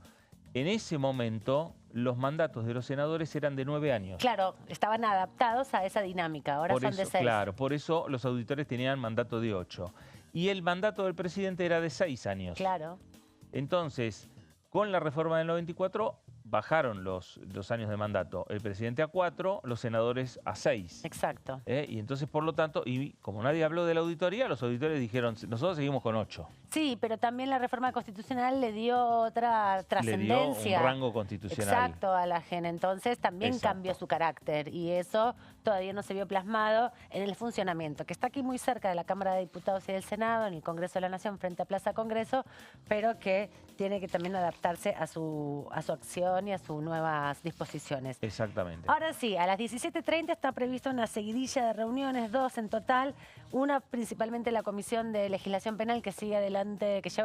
en ese momento los mandatos de los senadores eran de 9 años. Claro, estaban adaptados a esa dinámica, ahora Por son eso, de 6. Claro, por eso los auditores tenían mandato de 8. Y el mandato del presidente era de 6 años. Claro. Entonces, con la reforma del 94, bajaron los años de mandato. El presidente a 4, los senadores a 6. Exacto. Y entonces, por lo tanto, y como nadie habló de la auditoría, los auditores dijeron, nosotros seguimos con 8. Sí, pero también la reforma constitucional le dio otra trascendencia. Le dio un rango constitucional. Exacto, a la gente. Entonces también Exacto. cambió su carácter y eso todavía no se vio plasmado en el funcionamiento, que está aquí muy cerca de la Cámara de Diputados y del Senado, en el Congreso de la Nación, frente a Plaza Congreso, pero que tiene que también adaptarse a su acción y a sus nuevas disposiciones. Exactamente. Ahora sí, a las 17:30 está prevista una seguidilla de reuniones, 2 en total, una principalmente la Comisión de Legislación Penal que lleva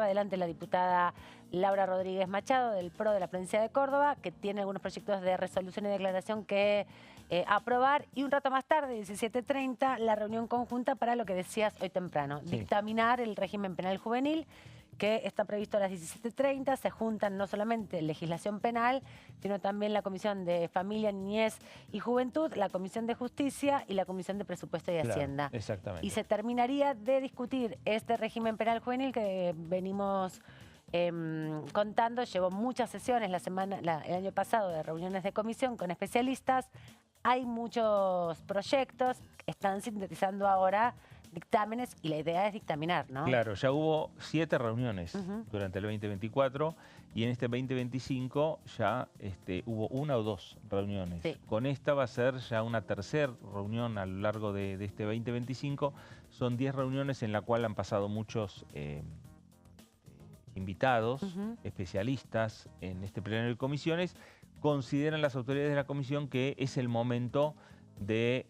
adelante la diputada Laura Rodríguez Machado del PRO de la provincia de Córdoba, que tiene algunos proyectos de resolución y declaración que aprobar, y un rato más tarde, 17:30, la reunión conjunta para lo que decías hoy temprano, Sí. dictaminar el régimen penal juvenil, que está previsto a las 17:30. Se juntan no solamente legislación penal, sino también la Comisión de Familia, Niñez y Juventud, la Comisión de Justicia y la Comisión de Presupuesto y Claro, Hacienda. exactamente. Y se terminaría de discutir este régimen penal juvenil que venimos contando. Llevó muchas sesiones el año pasado de reuniones de comisión con especialistas. Hay muchos proyectos, están sintetizando ahora dictámenes y la idea es dictaminar, ¿no? Claro, ya hubo 7 reuniones durante el 2024 y en este 2025 ya hubo 1 o 2 reuniones. Sí. Con esta va a ser ya una tercera reunión a lo largo de este 2025. Son 10 reuniones en la cual han pasado muchos invitados, especialistas en este plenario de comisiones. Consideran las autoridades de la comisión que es el momento de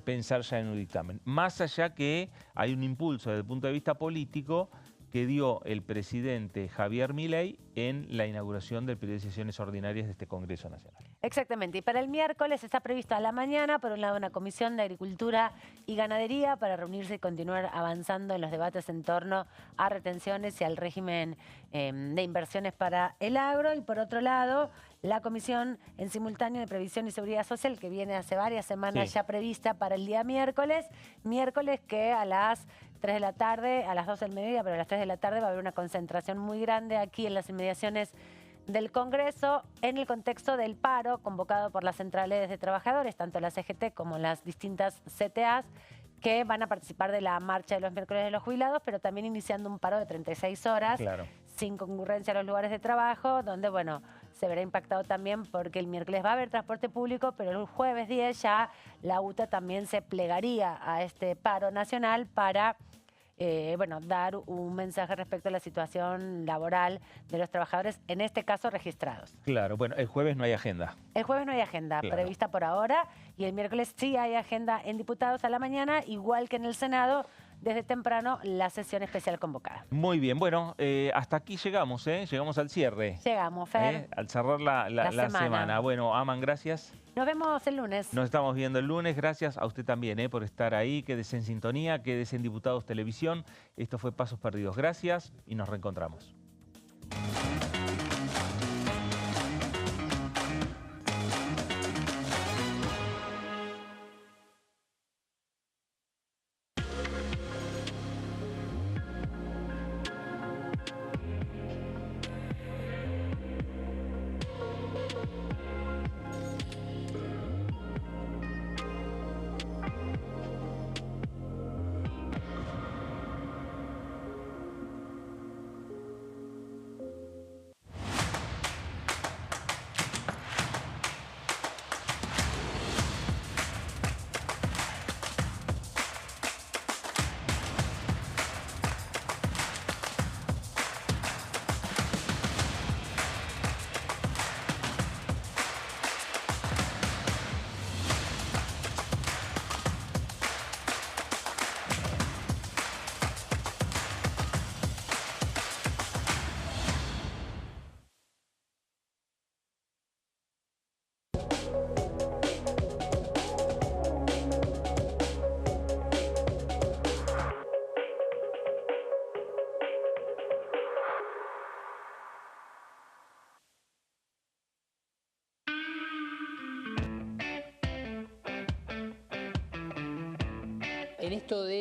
pensar ya en un dictamen. Más allá que hay un impulso desde el punto de vista político que dio el presidente Javier Milei en la inauguración del periodo de sesiones ordinarias de este Congreso Nacional. Exactamente. Y para el miércoles está previsto a la mañana, por un lado, una comisión de Agricultura y Ganadería para reunirse y continuar avanzando en los debates en torno a retenciones y al régimen de inversiones para el agro. Y por otro lado, la comisión en simultáneo de Previsión y Seguridad Social, que viene hace varias semanas ya prevista para el día miércoles. Miércoles que a las 3 de la tarde, a las 12 del mediodía, pero a las 3 de la tarde va a haber una concentración muy grande aquí en las inmediaciones del Congreso en el contexto del paro convocado por las centrales de trabajadores, tanto la CGT como las distintas CTAs, que van a participar de la marcha de los miércoles de los jubilados, pero también iniciando un paro de 36 horas, sin concurrencia a los lugares de trabajo, donde, bueno, se verá impactado también porque el miércoles va a haber transporte público, pero el jueves 10 ya la UTA también se plegaría a este paro nacional para dar un mensaje respecto a la situación laboral de los trabajadores, en este caso registrados. Claro, bueno, el jueves no hay agenda. El jueves no hay agenda prevista por ahora y el miércoles sí hay agenda en diputados a la mañana, igual que en el Senado, desde temprano la sesión especial convocada. Muy bien, bueno, hasta aquí llegamos, llegamos al cierre. Llegamos, Fer. Al cerrar la semana. Bueno, Aman, gracias. Nos vemos el lunes. Nos estamos viendo el lunes. Gracias a usted también por estar ahí. Quédese en sintonía, quédese en Diputados Televisión. Esto fue Pasos Perdidos. Gracias y nos reencontramos. en esto de